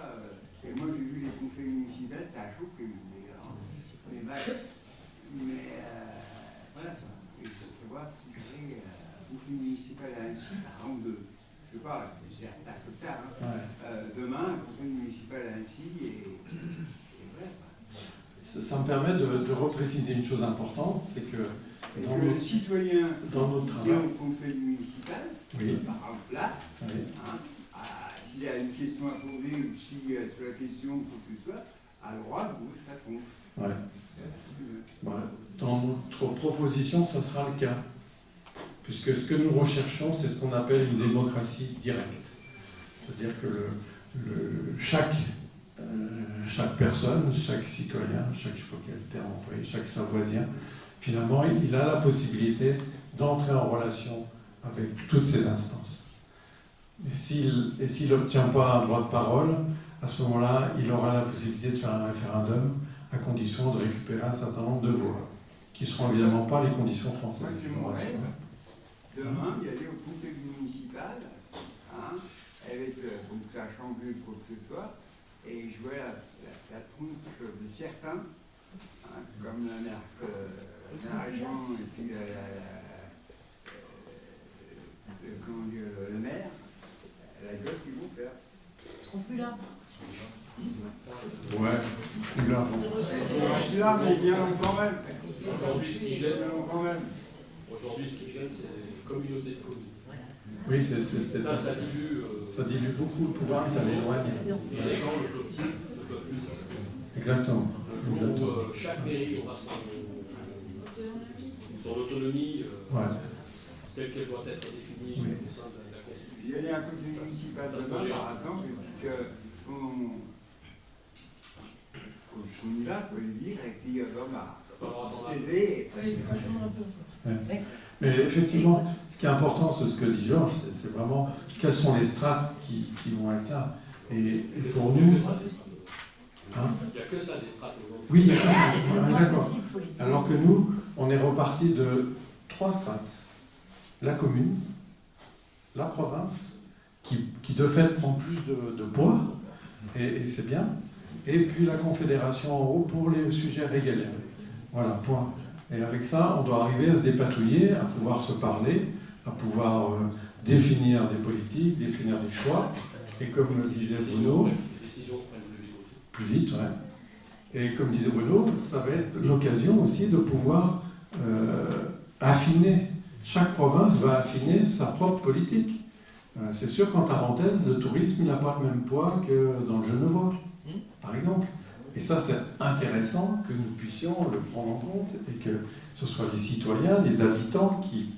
Speaker 9: Et moi j'ai vu les conseils municipaux, ça a chauffé, mais voilà. Il faut savoir si c'est conseil municipal à Annecy, par exemple, je sais pas, c'est comme ça, hein. Demain, un conseil municipal à Annecy et voilà.
Speaker 1: Ça me permet de repréciser une chose importante, c'est que
Speaker 9: le citoyen
Speaker 1: dans notre
Speaker 9: qui vient
Speaker 1: travail,
Speaker 9: au conseil municipal,
Speaker 1: oui.
Speaker 9: par exemple là,
Speaker 1: Oui.
Speaker 9: s'il y a une question à poser ou si sur la question quoi que ce soit, a le droit de vous, ça compte.
Speaker 1: Ouais. Dans notre proposition, ça sera le cas. Puisque ce que nous recherchons, c'est ce qu'on appelle une démocratie directe. C'est-à-dire que chaque personne, chaque citoyen, je ne sais pas quel terme employé, chaque Savoisien, finalement, il a la possibilité d'entrer en relation avec toutes ces instances. Et s'il n'obtient pas un droit de parole, à ce moment-là, il aura la possibilité de faire un référendum à condition de récupérer un certain nombre de voix, qui ne seront évidemment pas les conditions françaises.
Speaker 9: Demain, il y aller au conseil municipal, avec, donc ça a changé de quoi que ce soit, et je vois la tronche de certains, comme l'agent et puis comment dire, le maire, la gueule qu'ils vont faire.
Speaker 8: Ils seront plus là.
Speaker 1: Ouais, plus là.
Speaker 9: Là, mais bien quand même.
Speaker 5: Aujourd'hui, ce qui gêne,
Speaker 9: Quand même.
Speaker 5: c'est les communautés de communes.
Speaker 1: Oui, c'est
Speaker 5: Ça dilue.
Speaker 1: ça dilue beaucoup le pouvoir, ça l'éloigne.
Speaker 5: Les gens ne peuvent plus.
Speaker 1: Exactement.
Speaker 5: Exactement. Chaque mairie aura son autonomie.
Speaker 1: Ouais.
Speaker 5: telle qu'elle doit être définie
Speaker 1: Oui.
Speaker 5: au sein de la Constitution.
Speaker 9: Il y a un conseil municipal demain, par exemple, qu'on s'en y va, pour lui dire, et puis baiser.
Speaker 1: Mais effectivement, ce qui est important, c'est ce que dit Georges, c'est vraiment quelles sont les strates qui vont être là. Et pour nous... Hein?
Speaker 5: Il n'y a que ça, des strates aujourd'hui.
Speaker 1: Oui, il y a que ça. On est d'accord. Alors que nous, on est reparti de 3 strates. La commune, la province, qui de fait prend plus de poids, et c'est bien, et puis la confédération en haut pour les sujets régaliens. Voilà, point. Et avec ça, on doit arriver à se dépatouiller, à pouvoir se parler, à pouvoir définir des politiques, définir des choix, et comme le disait Bruno,
Speaker 5: Les décisions se prennent plus vite aussi.
Speaker 1: plus vite, ouais. Et comme disait Bruno, ça va être l'occasion aussi de pouvoir affiner. Chaque province va affiner sa propre politique. C'est sûr qu'en Tarentaise, le tourisme n'a pas le même poids que dans le Genevois, par exemple. Et ça, c'est intéressant que nous puissions le prendre en compte et que ce soit les citoyens, les habitants qui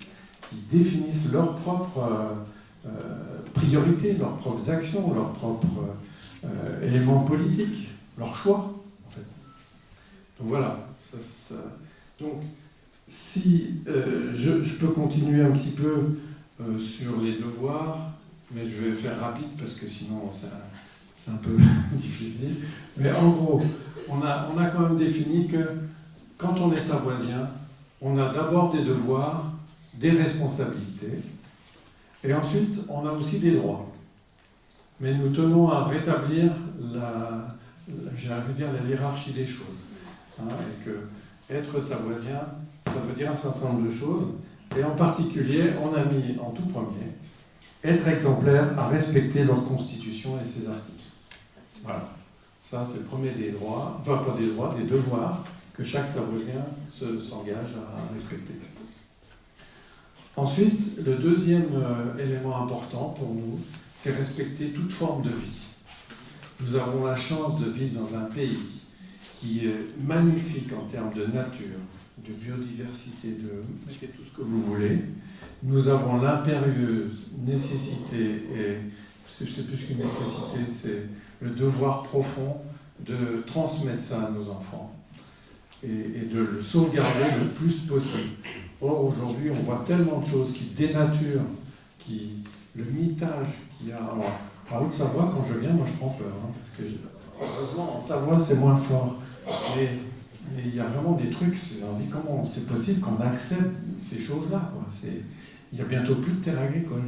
Speaker 1: définissent leurs propres priorités, leurs propres actions, leurs propres éléments politiques, leurs choix, en fait. Donc voilà. Donc, si je peux continuer un petit peu sur les devoirs, mais je vais faire rapide parce que sinon c'est un peu difficile. Mais en gros, on a quand même défini que quand on est savoisien, on a d'abord des devoirs, des responsabilités, et ensuite on a aussi des droits. Mais nous tenons à rétablir la hiérarchie des choses. Hein, et que être savoisien, ça veut dire un certain nombre de choses. Et en particulier, on a mis en tout premier être exemplaire à respecter leur constitution et ses articles. Voilà. Ça, c'est le premier des droits, enfin pas des droits, des devoirs que chaque Savoisien s'engage à respecter. Ensuite, le deuxième élément important pour nous, c'est respecter toute forme de vie. Nous avons la chance de vivre dans un pays qui est magnifique en termes de nature, de biodiversité, de mettez tout ce que vous voulez. Nous avons l'impérieuse nécessité, et c'est plus qu'une nécessité, c'est le devoir profond de transmettre ça à nos enfants et de le sauvegarder le plus possible. Or, aujourd'hui, on voit tellement de choses qui dénaturent, le mitage qu'il y a. Alors, à Haute-Savoie, quand je viens, moi je prends peur, hein, parce que heureusement, en Savoie, c'est moins fort. Mais il y a vraiment des trucs, on dit comment c'est possible qu'on accepte ces choses-là, quoi. Il n'y a bientôt plus de terre agricole.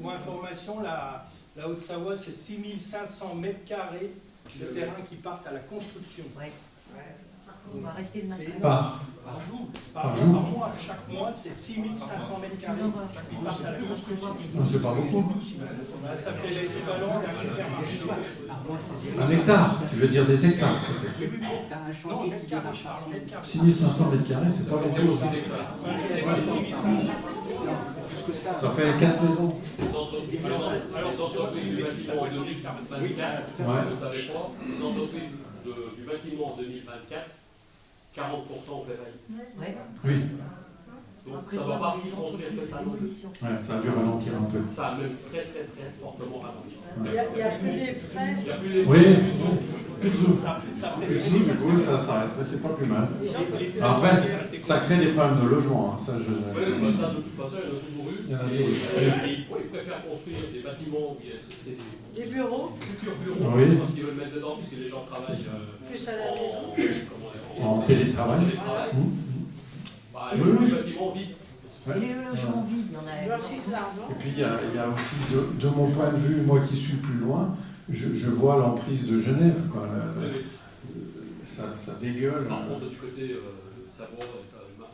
Speaker 4: Pour information, la Haute-Savoie, c'est 6500 mètres carrés de terrain qui partent à la construction.
Speaker 8: Ouais. On va arrêter le matin.
Speaker 1: Par
Speaker 4: jour.
Speaker 1: Par
Speaker 4: Par
Speaker 1: jour.
Speaker 4: mois. Chaque mois, c'est 6500 mètres carrés qui partent à la construction.
Speaker 1: Non, c'est pas beaucoup.
Speaker 4: Ça fait l'équivalent d'un supermarché.
Speaker 1: Un hectare, tu veux dire des hectares peut-être.
Speaker 4: Non, mètre carré, je parle mètre carré.
Speaker 1: 6500 mètres carrés, c'est pas beaucoup.
Speaker 5: C'est aussi des classes.
Speaker 4: Enfin, je sais que c'est 6500.
Speaker 1: Ça fait 4 maisons.
Speaker 5: Les entreprises du bâtiment en 2024, vous savez quoi? Les entreprises du bâtiment en 2024, 40% ont fait faillite.
Speaker 8: Ouais.
Speaker 1: Oui,
Speaker 5: Donc ça ne va pas s'y construire que ça non plus.
Speaker 1: ouais, ça a dû ralentir un peu.
Speaker 5: Ça a même très fortement ralenti.
Speaker 6: Il n'y a plus les frais.
Speaker 5: Il n'y a plus les...
Speaker 1: Oui, plus de sous.
Speaker 4: Ça
Speaker 1: Plus de sous, du coup, ça s'arrête, mais c'est pas plus mal. Après, ça crée des problèmes de logement, hein. Ça je...
Speaker 5: Oui, bah ça de toute façon, il y en a toujours eu.
Speaker 1: Il y en a
Speaker 5: Et,
Speaker 1: toujours eu.
Speaker 5: ils préfèrent construire des bâtiments où c'est
Speaker 6: Des bureaux,
Speaker 5: des futurs bureaux,
Speaker 1: Oui.
Speaker 5: parce qu'ils veulent mettre dedans, puisque les gens travaillent
Speaker 6: plus à la maison.
Speaker 1: En télétravail.
Speaker 5: télétravail.
Speaker 1: Mmh.
Speaker 5: Bah,
Speaker 1: Oui,
Speaker 5: les
Speaker 1: oui.
Speaker 5: bâtiments vides.
Speaker 1: Ouais.
Speaker 8: Et les logements vides, il y en a.
Speaker 6: Blanchissent l'argent.
Speaker 1: Et puis il y a aussi, de mon point de vue, moi qui suis plus loin, je vois l'emprise de Genève, quoi. Ça dégueule.
Speaker 5: Par contre, du côté Savoie,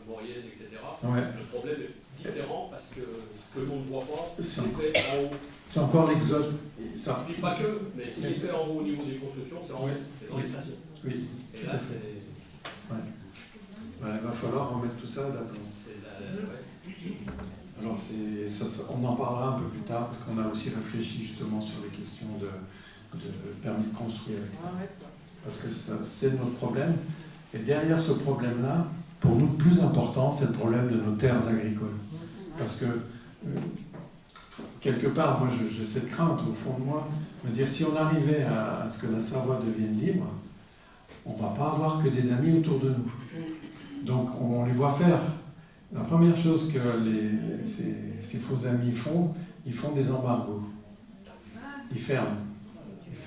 Speaker 5: Maurienne, etc.,
Speaker 1: Ouais.
Speaker 5: le problème est différent parce que ce que l'on ne voit pas,
Speaker 1: C'est
Speaker 5: c'est
Speaker 1: encore-
Speaker 5: fait en haut.
Speaker 1: C'est encore l'exode. Et ça,
Speaker 5: Je ne dis pas que, mais ce qui est fait en haut au niveau des constructions, c'est en
Speaker 1: Oui.
Speaker 5: haut, c'est dans les stations.
Speaker 1: oui,
Speaker 5: Et
Speaker 1: tout
Speaker 5: là,
Speaker 1: à fait.
Speaker 5: c'est
Speaker 1: Il va falloir remettre tout ça à d'aplomb.
Speaker 5: ouais.
Speaker 1: Alors, on en parlera un peu plus tard, parce qu'on a aussi réfléchi justement sur les questions de permis de construire, etc. Parce que c'est notre problème. Et derrière ce problème-là, pour nous, le plus important, c'est le problème de nos terres agricoles. Parce que, quelque part, moi j'ai cette crainte au fond de moi, me dire si on arrivait à ce que la Savoie devienne libre, on ne va pas avoir que des amis autour de nous. Donc on les voit faire. La première chose que ces faux amis font, ils font des embargos. Ils ferment.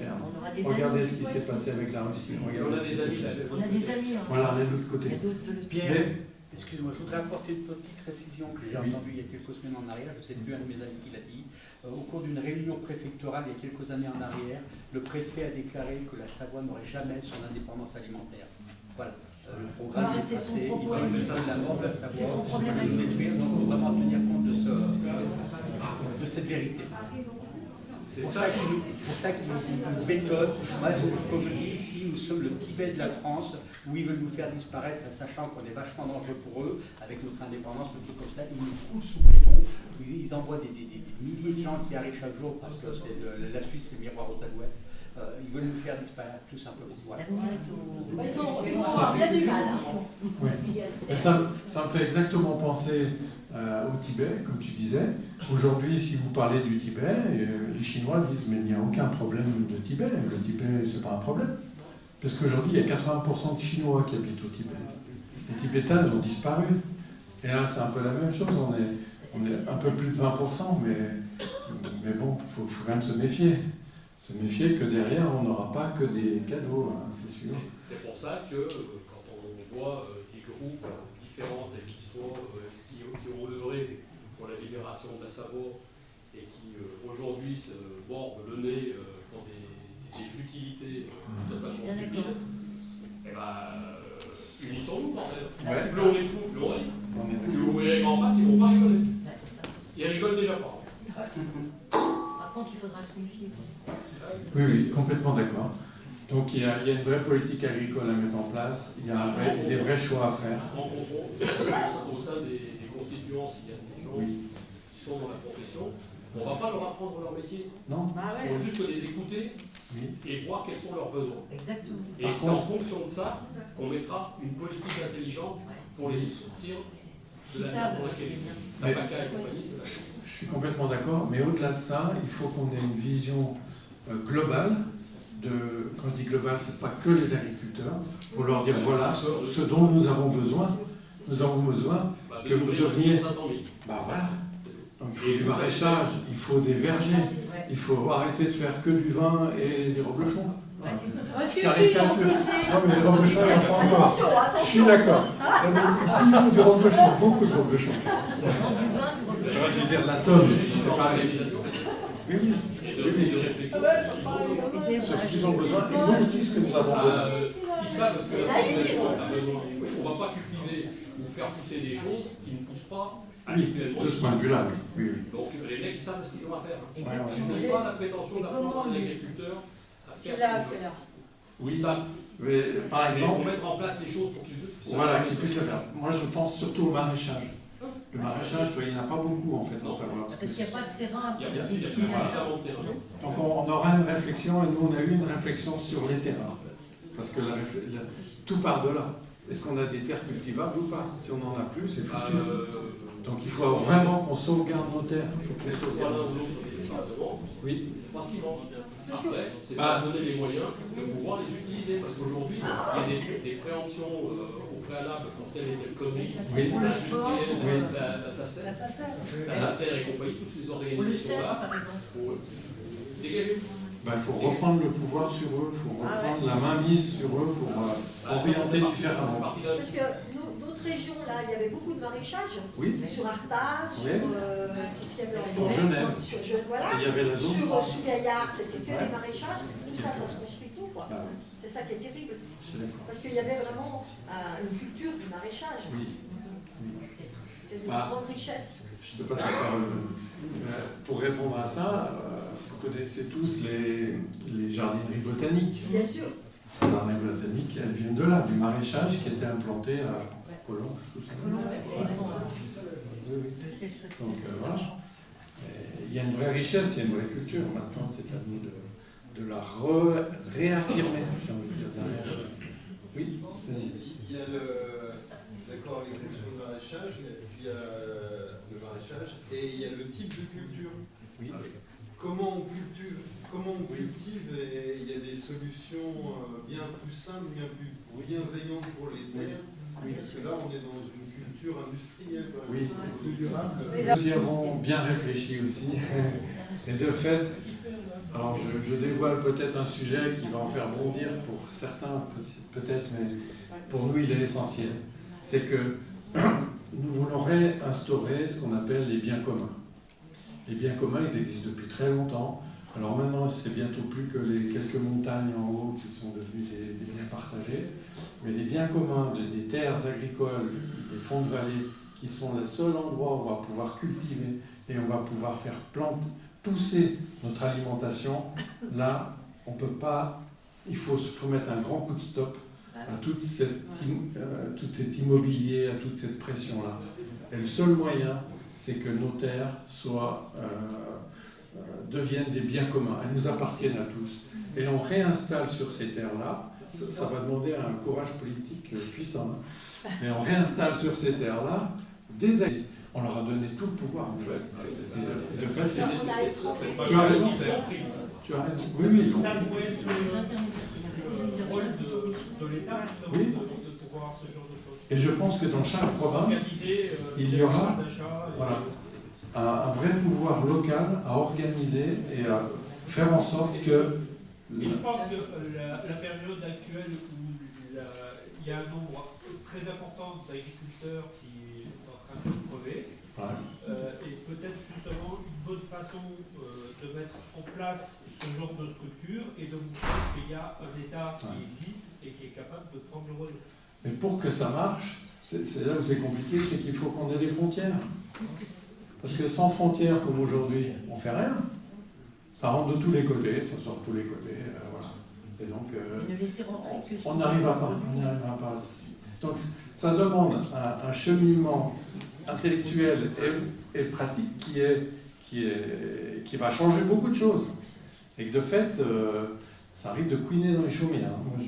Speaker 8: On aura des
Speaker 1: Regardez
Speaker 8: amis.
Speaker 1: ce qui s'est passé avec la Russie. Regardez
Speaker 5: On a
Speaker 1: ce qui
Speaker 5: des
Speaker 1: s'est
Speaker 5: amis
Speaker 1: passé.
Speaker 5: là.
Speaker 8: On a des amis. Hein.
Speaker 1: Voilà, on est de l'autre côté.
Speaker 8: Il y a d'autres de l'autre
Speaker 4: Pierre,
Speaker 1: Mais-
Speaker 4: excuse-moi, je voudrais apporter une petite précision que j'ai
Speaker 1: Oui.
Speaker 4: entendue il y a quelques semaines en arrière, je ne sais plus un de mes amis qui l'a dit. Au cours d'une réunion préfectorale il y a quelques années en arrière, le préfet a déclaré que la Savoie n'aurait jamais son indépendance alimentaire. Voilà. Le programme est
Speaker 8: c'est son
Speaker 4: passé, il
Speaker 8: propos.
Speaker 4: va le message de la mort de la Savoie.
Speaker 8: C'est son problème à
Speaker 4: Il
Speaker 8: lui.
Speaker 4: faut détruire, donc il faut vraiment tenir compte de cette vérité.
Speaker 5: C'est
Speaker 4: Pour
Speaker 5: ça
Speaker 4: ça qu'ils nous bétonnent. Moi, comme je dis ici, nous sommes le Tibet de la France, où ils veulent nous faire disparaître, sachant qu'on est vachement dangereux pour eux, avec notre indépendance, le truc comme ça. Ils nous coulent sous béton. Ils envoient des milliers de gens qui arrivent chaque jour, parce que la Suisse, c'est le miroir aux alouettes. Ils veulent nous faire disparaître, tout simplement. Voilà.
Speaker 8: L'avenir est au...
Speaker 6: Ils ont bien du mal. Hein.
Speaker 1: Oui. Et ça me fait exactement penser au Tibet, comme tu disais. Aujourd'hui, si vous parlez du Tibet, les Chinois disent mais il n'y a aucun problème de Tibet. Le Tibet, c'est pas un problème. Parce qu'aujourd'hui, il y a 80% de Chinois qui habitent au Tibet. Les Tibétains, ils ont disparu. Et là, c'est un peu la même chose. On est un peu plus de 20%, mais bon, il faut quand même se méfier. Se méfier que derrière, on n'aura pas que des cadeaux, hein, c'est sûr.
Speaker 5: C'est pour ça que quand on voit des groupes différents et qui ont œuvré pour la libération de la Savoie et qui aujourd'hui se mordent le nez dans des futilités totalement stupides, eh ben, unissons-nous, bordel.
Speaker 1: Ouais.
Speaker 5: Plus on est fou, plus on rit.
Speaker 1: On est
Speaker 5: Plus vous verrez en face, ils ne vont pas rigoler.
Speaker 8: Ouais, c'est ça.
Speaker 5: Ils rigolent déjà pas.
Speaker 8: Par contre, il faudra se méfier.
Speaker 1: Oui, oui, complètement d'accord. Donc il y a une vraie politique agricole à mettre en place, il y a des vrais choix à faire.
Speaker 5: Rencontrons au sein des constituants, s'il y a des gens
Speaker 1: Oui.
Speaker 5: qui sont dans la profession, on ne va pas leur apprendre leur métier.
Speaker 1: Non?
Speaker 5: Il faut juste les écouter
Speaker 1: Oui.
Speaker 5: et voir quels sont leurs besoins.
Speaker 8: Exactement.
Speaker 5: Et
Speaker 1: Par
Speaker 5: c'est en
Speaker 1: contre-
Speaker 5: fonction de ça qu'on mettra une politique intelligente pour les sortir de la
Speaker 8: Ils
Speaker 5: merde
Speaker 8: savent,
Speaker 5: dans laquelle ils
Speaker 8: bien.
Speaker 5: vivent. La PACA et compagnie, c'est d'accord.
Speaker 1: Je suis complètement d'accord, mais au-delà de ça, il faut qu'on ait une vision globale de, quand je dis globale, c'est pas que les agriculteurs, pour leur dire voilà ce dont nous avons besoin. Nous avons besoin
Speaker 5: Bah,
Speaker 1: que vous
Speaker 5: d'ouvrir
Speaker 1: deveniez.
Speaker 5: 500 000.
Speaker 1: Bah voilà. Donc il faut du maraîchage, il faut des vergers,
Speaker 8: Ouais.
Speaker 1: il faut arrêter de faire que du vin et des reblochons.
Speaker 8: Ouais.
Speaker 1: Caricature. Non mais les reblochons, il en faut encore.
Speaker 6: Attention,
Speaker 1: Je suis
Speaker 6: attention.
Speaker 1: d'accord. Non, mais ici, il faut du reblochon, beaucoup de reblochons.
Speaker 8: Dans du vin, du reblochon.
Speaker 1: J'aurais dû dire de la tonne, c'est pareil. Oui, oui.
Speaker 5: Et de réflexion.
Speaker 1: Sur ce qu'ils ont besoin, et nous aussi ce que nous avons besoin.
Speaker 5: Ils savent parce que la population a besoin. On ne va pas cultiver ou faire pousser des choses qui ne poussent pas
Speaker 1: Oui,
Speaker 5: habituellement.
Speaker 1: de ce point de vue-là, oui. Oui, oui.
Speaker 5: Donc les mecs, ils savent ce qu'ils ont à faire.
Speaker 8: Exactement.
Speaker 5: Je n'ai pas la prétention d'apprendre à un agriculteur à faire ce qu'il veut.
Speaker 1: Oui,
Speaker 5: Ça,
Speaker 1: mais par
Speaker 5: il faut
Speaker 1: exemple,
Speaker 5: mettre en place les choses pour qu'ils puissent.
Speaker 1: voilà, qu'ils puissent le faire. Moi, je pense surtout au maraîchage. Le maraîchage, tu vois, il n'y en a pas beaucoup en fait à savoir.
Speaker 8: Parce qu'il n'y a pas de terrain.
Speaker 5: Il y a plus suffisamment de terrain.
Speaker 1: Donc on aura une réflexion, et nous on a eu une réflexion sur les terrains. Parce que tout part de là. Est-ce qu'on a des terres cultivables ou pas? Si on n'en a plus, c'est foutu. Donc il faut vraiment qu'on sauvegarde nos terres. Il faut qu'on
Speaker 5: Mais ce soit
Speaker 1: sauvegarde.
Speaker 5: l'un ou l'autre, effectivement,
Speaker 1: Oui.
Speaker 5: c'est pas ce qu'ils vendent. Après, c'est pas donner les moyens de pouvoir les utiliser. Parce qu'aujourd'hui, il y a des préemptions au préalable pour telle et telle connerie.
Speaker 1: Oui.
Speaker 5: L'industriel,
Speaker 1: Oui.
Speaker 5: la SACER et compagnie, toutes ces
Speaker 8: On le sait,
Speaker 5: organisations-là,
Speaker 8: par exemple.
Speaker 5: il faut dégager.
Speaker 1: Ben, il faut reprendre le pouvoir sur eux, il faut reprendre la mainmise sur eux pour orienter différemment.
Speaker 6: Parce que notre région, là, il y avait beaucoup de maraîchage.
Speaker 1: Oui,
Speaker 6: Sur Artas, sur.
Speaker 1: Oui.
Speaker 6: Qu'est-ce qu'il y avait
Speaker 1: pour Genève.
Speaker 6: Sur Genève, voilà.
Speaker 1: Et il y avait la zone
Speaker 6: Sur
Speaker 1: franche.
Speaker 6: Sous-Gaillard, c'était que
Speaker 1: Ouais.
Speaker 6: des maraîchages. Tout ça, ça se construit tout, quoi.
Speaker 1: Ah oui,
Speaker 6: C'est ça qui est terrible.
Speaker 1: je suis d'accord.
Speaker 6: Parce qu'il y avait vraiment une culture du maraîchage.
Speaker 1: Oui, oui.
Speaker 6: C'est une
Speaker 1: Ah.
Speaker 6: grande richesse.
Speaker 1: Je te passe la parole. Pour répondre à ça, vous connaissez tous les jardineries botaniques.
Speaker 6: Bien sûr.
Speaker 1: Les jardineries botaniques, elles viennent de là, du maraîchage qui était implanté à Collonges, tout ça.
Speaker 8: Collonges,
Speaker 1: Ouais.
Speaker 8: elles sont là.
Speaker 1: Oui, oui. Donc voilà. Il y a une vraie richesse, il y a une vraie culture. Maintenant, c'est à nous de la réaffirmer, j'ai envie de dire. De la réaffirmer. Oui, vas-y.
Speaker 10: Il y a la d'accord avec vous sur le maraîchage. Il y a le maraîchage et il y a le type de culture.
Speaker 1: Oui.
Speaker 10: Comment on cultive et il y a des solutions bien plus simples, bien plus bienveillantes pour les terres.
Speaker 1: Oui.
Speaker 10: Parce que là, on est dans une culture industrielle.
Speaker 1: Oui.
Speaker 10: Plus durable.
Speaker 1: Nous y avons bien réfléchi aussi. Et de fait, alors je dévoile peut-être un sujet qui va en faire bondir pour certains, peut-être, mais pour nous, il est essentiel. C'est que nous voulons réinstaurer ce qu'on appelle les biens communs. Les biens communs, ils existent depuis très longtemps. Alors maintenant, c'est bientôt plus que les quelques montagnes en haut qui sont devenues des biens partagés. Mais les biens communs des terres agricoles, des fonds de vallée, qui sont le seul endroit où on va pouvoir cultiver et on va pouvoir faire pousser notre alimentation, là, on ne peut pas, il faut mettre un grand coup de stop à tout cet immobilier, à toute cette pression-là. Et le seul moyen, c'est que nos terres deviennent des biens communs, elles nous appartiennent à tous. Et on réinstalle sur ces terres-là, ça va demander un courage politique puissant, hein, mais on réinstalle sur ces terres-là des alliés. On leur a donné tout le pouvoir, en fait. Et de fait, tu as raison. Tu as raison. Oui, oui.
Speaker 11: Ça pourrait être le rôle de l'État,
Speaker 1: oui,
Speaker 11: de pouvoir ce genre de choses.
Speaker 1: Et je pense que dans chaque province, il y aura un vrai pouvoir local à organiser et à faire en sorte que...
Speaker 11: Et je pense que la période actuelle où il y a un nombre très important d'agriculteurs qui est en train de crever, et peut-être justement une bonne façon de mettre en place ce genre de structure et de montrer qu'il y a un État qui existe et qui est capable de prendre le relais.
Speaker 1: Mais pour que ça marche, c'est là où c'est compliqué, c'est qu'il faut qu'on ait des frontières. Parce que sans frontières comme aujourd'hui, on ne fait rien. Ça rentre de tous les côtés, ça sort de tous les côtés, voilà. Et donc, on n'arrivera pas. Donc, ça demande un cheminement intellectuel et pratique qui va changer beaucoup de choses. Et que de fait, ça risque de couiner dans les chaumières. Hein.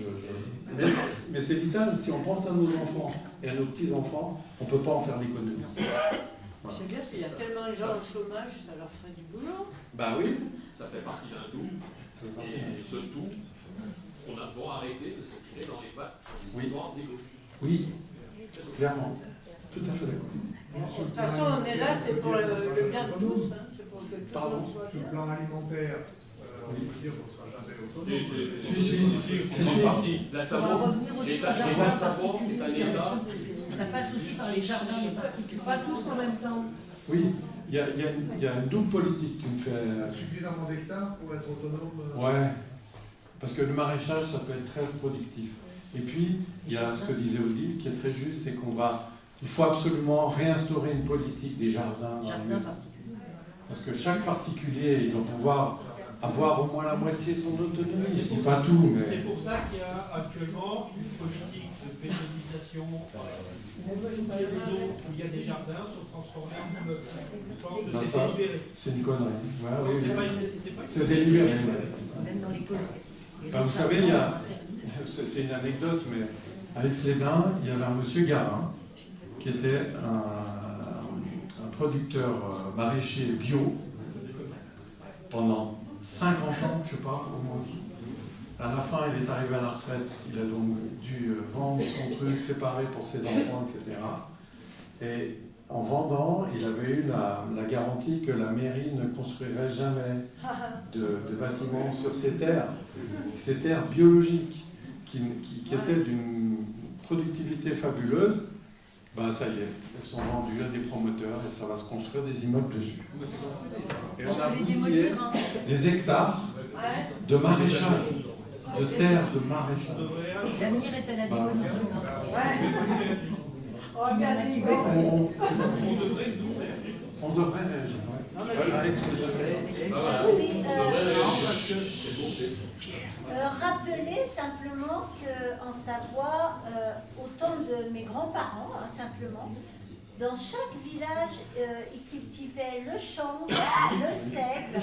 Speaker 1: Mais c'est vital, si on pense à nos enfants et à nos petits-enfants, on ne peut pas en faire l'économie.
Speaker 12: Voilà. C'est bien, s'il y a tellement de gens au chômage, ça leur ferait du boulot.
Speaker 1: Bah oui.
Speaker 5: Ça fait partie d'un tout. Et ce tout, on doit arrêter de se tirer dans les pattes des histoires d'égo.
Speaker 1: Oui, clairement. Tout à fait d'accord.
Speaker 12: De toute façon, on est là, c'est pour le bien de tous. Hein. C'est pour que tout le monde soit
Speaker 2: sur le plan alimentaire, on peut dire qu'on ne sera jamais autonome.
Speaker 5: Si. La savon, l'État de savon est un État.
Speaker 8: Ça passe aussi par les jardins des particuliers.
Speaker 12: Pas tous en même temps.
Speaker 1: Oui, il y a une double politique qui me fait...
Speaker 2: Suffisamment d'hectares pour être autonome.
Speaker 1: Ouais, parce que le maraîchage, ça peut être très productif. Et puis, il y a ce que disait Odile, qui est très juste, c'est il faut absolument réinstaurer une politique des jardins dans les maisons. Parce que chaque particulier, il doit pouvoir avoir au moins la moitié de son autonomie. Je ne dis pas tout, mais...
Speaker 11: C'est pour ça qu'il y a actuellement une politique de bétonisation où il y a des jardins sont transformés en immeubles. Je pense que c'est délibéré.
Speaker 1: C'est une connerie. Ouais, oui. C'est
Speaker 11: délibéré.
Speaker 1: délibéré.
Speaker 8: Même dans les colonies.
Speaker 1: Ben, vous savez, c'est une anecdote, mais à Aix-les-Bains, il y avait un monsieur Garin qui était un producteur maraîcher bio pendant 50 ans, je ne sais pas, au moins. À la fin, il est arrivé à la retraite, il a donc dû vendre son truc, séparer pour ses enfants, etc. Et en vendant, il avait eu la garantie que la mairie ne construirait jamais de bâtiments sur ces terres biologiques, qui étaient d'une productivité fabuleuse. Ben ça y est, elles sont vendues à des promoteurs et ça va se construire des immeubles dessus. Et on a bousillé des hectares de maraîchage, de terres de maraîchage.
Speaker 8: L'avenir est à la démolition.
Speaker 1: On devrait réagir. Avec ce je sais.
Speaker 7: Rappeler simplement qu'en Savoie, au temps de mes grands-parents, simplement, dans chaque village, ils cultivaient le chanvre, le seigle.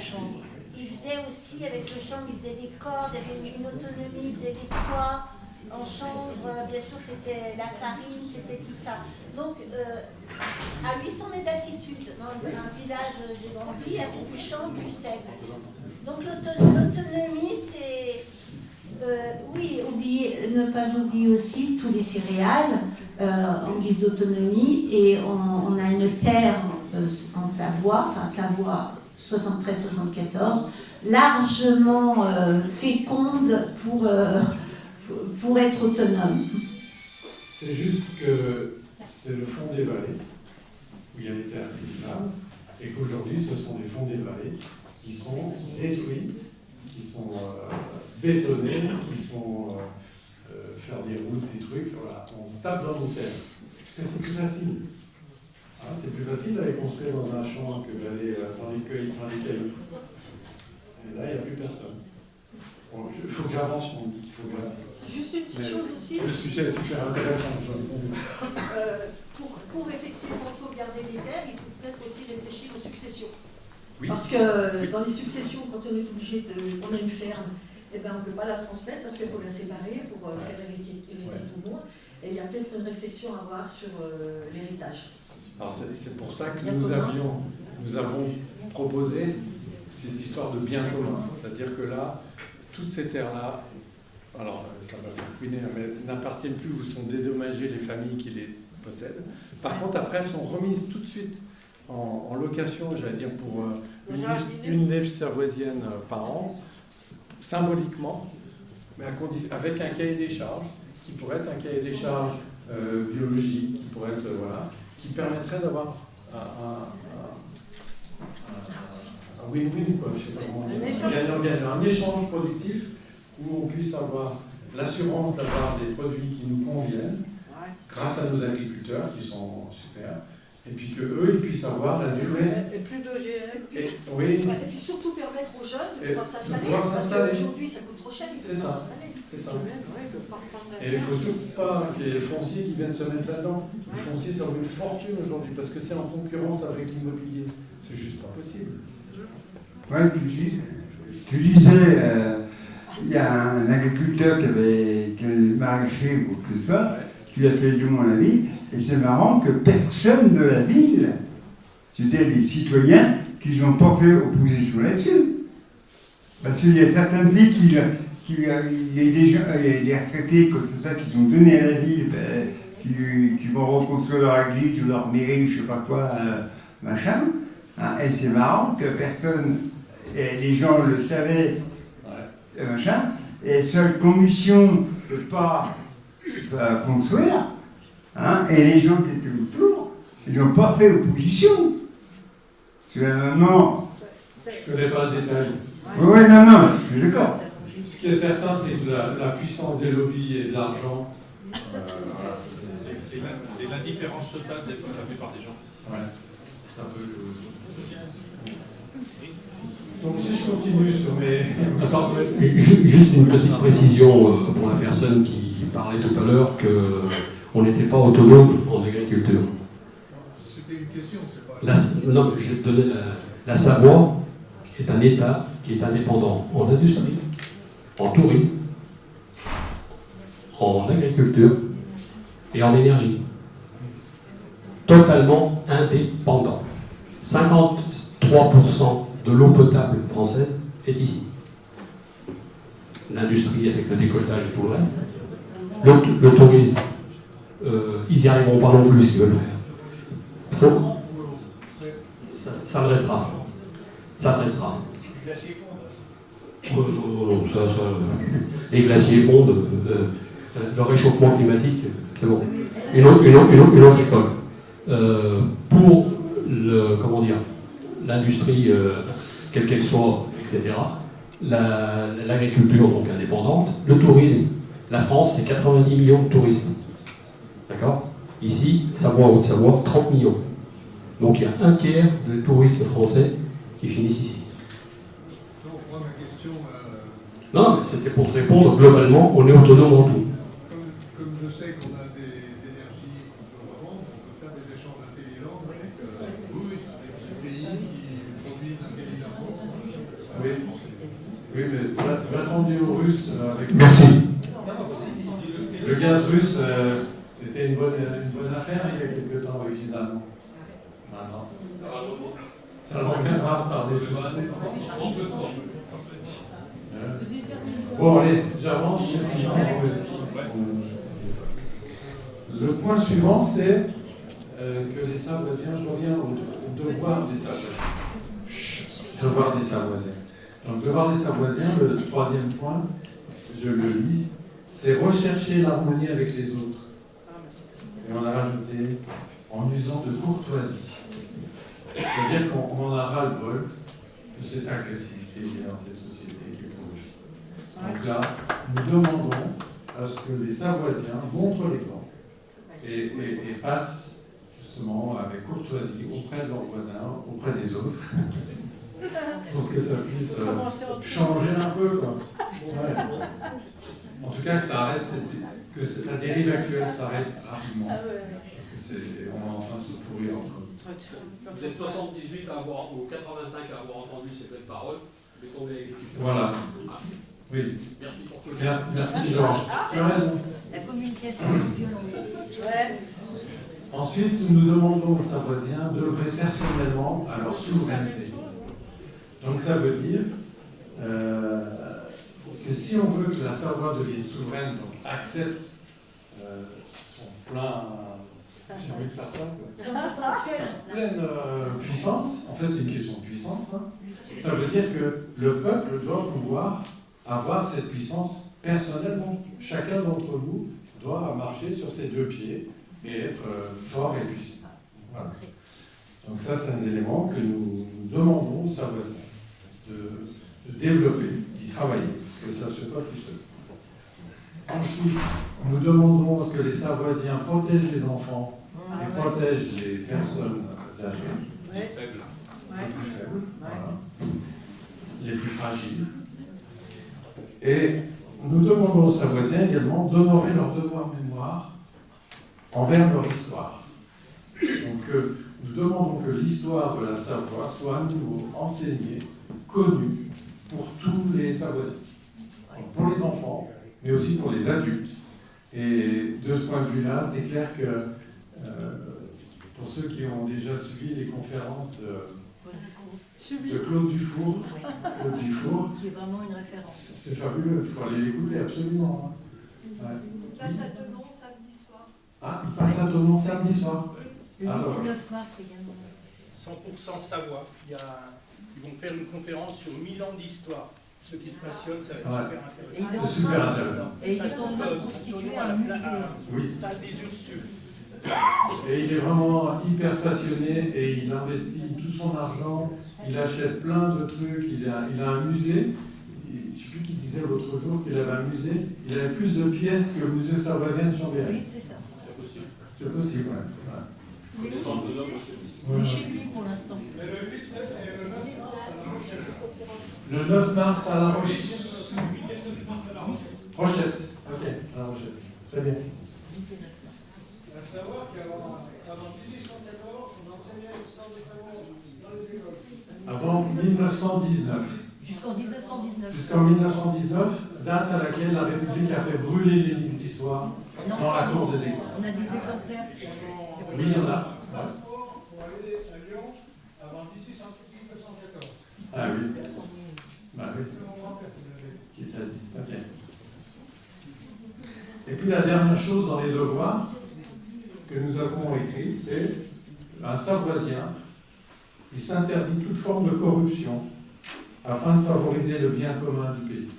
Speaker 7: Ils faisaient aussi, avec le chanvre, ils faisaient des cordes, il y avait une autonomie, ils faisaient des toits. en chanvre, bien sûr c'était la farine, c'était tout ça. Donc à 800 mètres d'altitude, dans un village j'ai grandi, avec du chanvre, du seigle. Donc l'autonomie c'est, oui, ne pas oublier aussi tous les céréales en guise d'autonomie, et on a une terre en Savoie, enfin Savoie 73-74, largement féconde pour être autonome.
Speaker 1: C'est juste que c'est le fond des vallées, où il y a les terres cultivables, et qu'aujourd'hui ce sont des fonds des vallées qui sont détruits, qui sont bétonnés, qui sont faire des routes, des trucs, voilà. On tape dans nos terres. C'est plus facile. Hein, c'est plus facile d'aller construire dans un champ que d'aller dans les cailloux. Et là, il n'y a plus personne. Bon, il faut que j'avance, mon dit.
Speaker 6: Juste une petite chose aussi.
Speaker 1: Le sujet est super intéressant.
Speaker 6: Pour effectivement sauvegarder les terres, il faut peut-être aussi réfléchir aux successions.
Speaker 1: Oui.
Speaker 6: Parce que dans les successions, quand on est obligé on a une ferme, eh ben, on ne peut pas la transmettre parce qu'il faut la séparer pour faire hériter tout le monde. Et il y a peut-être une réflexion à avoir sur l'héritage.
Speaker 1: Alors c'est pour ça que nous avons proposé cette histoire de bien commun. C'est-à-dire que là, toutes ces terres-là, alors ça va faire couiner, mais n'appartiennent plus ou sont dédommagées les familles qui les possèdent. Par contre, après, elles sont remises tout de suite en location, j'allais dire, pour une nef savoisienne par an, symboliquement, mais avec un cahier des charges, qui pourrait être un cahier des charges biologique, qui pourrait être, voilà, qui permettrait d'avoir un win-win, quoi, je sais pas comment dire. Un échange productif où on puisse avoir l'assurance d'avoir des produits qui nous conviennent, grâce à nos agriculteurs qui sont super, et puis qu'eux, ils puissent avoir la durée.
Speaker 6: Et plus d'OGM.
Speaker 1: Oui.
Speaker 6: Et puis surtout permettre aux jeunes de pouvoir s'installer. Parce qu'aujourd'hui, ça coûte trop cher, ils peuvent pas s'installer.
Speaker 1: C'est ça. Et il ne faut surtout pas qu'il y ait les fonciers qui viennent se mettre là-dedans. Les fonciers, ça vaut une fortune aujourd'hui, parce que c'est en concurrence avec l'immobilier. C'est juste pas possible.
Speaker 9: Ouais, tu disais, il y a un agriculteur qui avait été maraîcher ou que ce soit, qui a fait du moins la ville, et c'est marrant que personne de la ville, c'était des citoyens qui n'ont pas fait opposition là-dessus. Parce qu'il y a certaines villes il y a des retraités comme ça qui sont donnés à la ville, qui vont reconstruire leur église ou leur mairie, je sais pas quoi, machin. Hein, et c'est marrant que personne, et les gens le savaient, machin, et seule commission ne peut pas construire, hein, et les gens qui étaient autour, ils n'ont pas fait opposition. Parce que maintenant.
Speaker 1: Je ne connais pas le détail.
Speaker 9: Oui, non, je suis d'accord.
Speaker 1: Ce qui est certain, c'est que la puissance des lobbies et de l'argent.
Speaker 11: Et l'indifférence totale de la plupart des gens.
Speaker 1: Ouais, c'est un peu aussi. Donc si je continue sur mes...
Speaker 13: Attends, juste une petite précision pour la personne qui parlait tout à l'heure qu'on n'était pas autonome en agriculture.
Speaker 2: C'était une question, c'est pas...
Speaker 13: Non, je vais te donner la Savoie est un État qui est indépendant en industrie, en tourisme, en agriculture et en énergie. Totalement indépendant. 53% de l'eau potable française est ici. L'industrie avec le décolletage et tout le reste. Le tourisme, ils n'y arriveront pas non plus ce qu'ils veulent faire. Ça le restera. Ça le restera. Non, les glaciers fondent. Le réchauffement climatique, c'est bon. Une autre école. Pour l'industrie, quelle qu'elle soit, etc., l'agriculture, donc indépendante, le tourisme. La France, c'est 90 millions de touristes. D'accord ? Ici, Savoie, Haute-Savoie, 30 millions. Donc il y a un tiers de touristes français qui finissent ici. Non, mais c'était pour te répondre, globalement, on est autonome en tout.
Speaker 2: Comme je sais qu'on a des énergies qu'on peut revendre, on peut faire des échanges intelligents avec des pays qui produisent intelligemment.
Speaker 1: Oui, mais tu vas demander aux Russes avec...
Speaker 13: Merci.
Speaker 1: russe était une bonne affaire il y a quelque temps avec les Allemands. Maintenant. Ça reviendra par nécessité. Bon, allez, j'avance. Le point suivant, c'est que les Savoisiens, je reviens au devoir des Savoisiens. Devoir des Savoisiens. Donc, devoir des Savoisiens, le troisième point, je le lis, c'est rechercher l'harmonie avec les autres. Et on a rajouté en usant de courtoisie. C'est-à-dire qu'on en a ras-le-bol de cette agressivité qui est dans cette société qui est pourrie. Donc là, nous demandons à ce que les Savoisiens montrent l'exemple et passent justement avec courtoisie auprès de leurs voisins, auprès des autres, pour que ça puisse changer un peu, quoi. Ouais. En tout cas, que ça arrête, que la dérive actuelle s'arrête rapidement. Parce que on est en train de se pourrir encore.
Speaker 5: Vous êtes 78 à avoir, ou 85 à avoir entendu ces belles paroles. Je vais tomber avec les
Speaker 1: Voilà. Oui.
Speaker 5: Merci pour tout ça.
Speaker 1: Merci, Georges. Tu as raison.
Speaker 8: La communication violente.
Speaker 1: Ensuite, nous demandons aux Savoisiens d'œuvrer personnellement à leur souveraineté. Donc ça veut dire que si on veut que la Savoie devienne souveraine, donc accepte son plein, j'ai envie de faire ça, pleine puissance, en fait c'est une question de puissance, hein. Ça veut dire que le peuple doit pouvoir avoir cette puissance personnellement. Chacun d'entre nous doit marcher sur ses deux pieds et être fort et puissant. Voilà. Donc ça c'est un élément que nous demandons aux Savoisiens de développer, d'y travailler, parce que ça ne se fait pas tout seul. Ensuite, nous demandons à ce que les Savoisiens protègent les enfants et protègent les personnes âgées, les plus faibles, voilà, les plus fragiles. Et nous demandons aux Savoisiens également d'honorer leur devoir de mémoire envers leur histoire. Donc nous demandons que l'histoire de la Savoie soit à nouveau enseignée, connue pour tous les Savoisiens. Donc, pour les enfants, mais aussi pour les adultes. Et de ce point de vue-là, c'est clair que pour ceux qui ont déjà suivi les conférences de Claude Dufour,
Speaker 8: qui est vraiment une référence.
Speaker 1: C'est fabuleux, il faut aller l'écouter absolument. Ouais.
Speaker 12: Il passe à Toulon samedi soir.
Speaker 1: Ah, il passe à Toulon samedi soir.
Speaker 8: Le 19 mars également.
Speaker 4: 100% Savoie. Ils vont faire une conférence sur 1000 ans d'histoire. Ceux qui se passionnent, ça va être super intéressant.
Speaker 1: C'est super intéressant.
Speaker 8: Et ils sont en train de constituer un musée.
Speaker 4: Salle des Ursules.
Speaker 1: Et il est vraiment hyper passionné et il investit tout son argent, il achète plein de trucs, il a un musée. Je ne sais plus qui disait l'autre jour qu'il avait un musée, il avait plus de pièces que le musée savoisien de Chambéry.
Speaker 8: Oui, c'est ça.
Speaker 5: C'est possible.
Speaker 1: C'est possible, ouais.
Speaker 8: Il est chez lui pour l'instant.
Speaker 1: Le 9 mars à La Rochette. Rochette, ok, à La Rochette. Très bien.
Speaker 2: Il faut savoir qu'avant 1814, on enseignait l'histoire des Savoie dans les écoles.
Speaker 1: Avant 1919.
Speaker 8: Jusqu'en 1919.
Speaker 1: Jusqu'en 1919, date à laquelle la République a fait brûler les livres d'histoire dans la cour des écoles.
Speaker 8: On a des exemplaires.
Speaker 1: Oui, il y en a.
Speaker 2: Passeport pour aller à Lyon avant 1914.
Speaker 1: Ah oui. Bah oui. Qui t'a dit. Ok. Et puis la dernière chose dans les devoirs que nous avons écrit, c'est un Savoisien qui s'interdit toute forme de corruption afin de favoriser le bien commun du pays.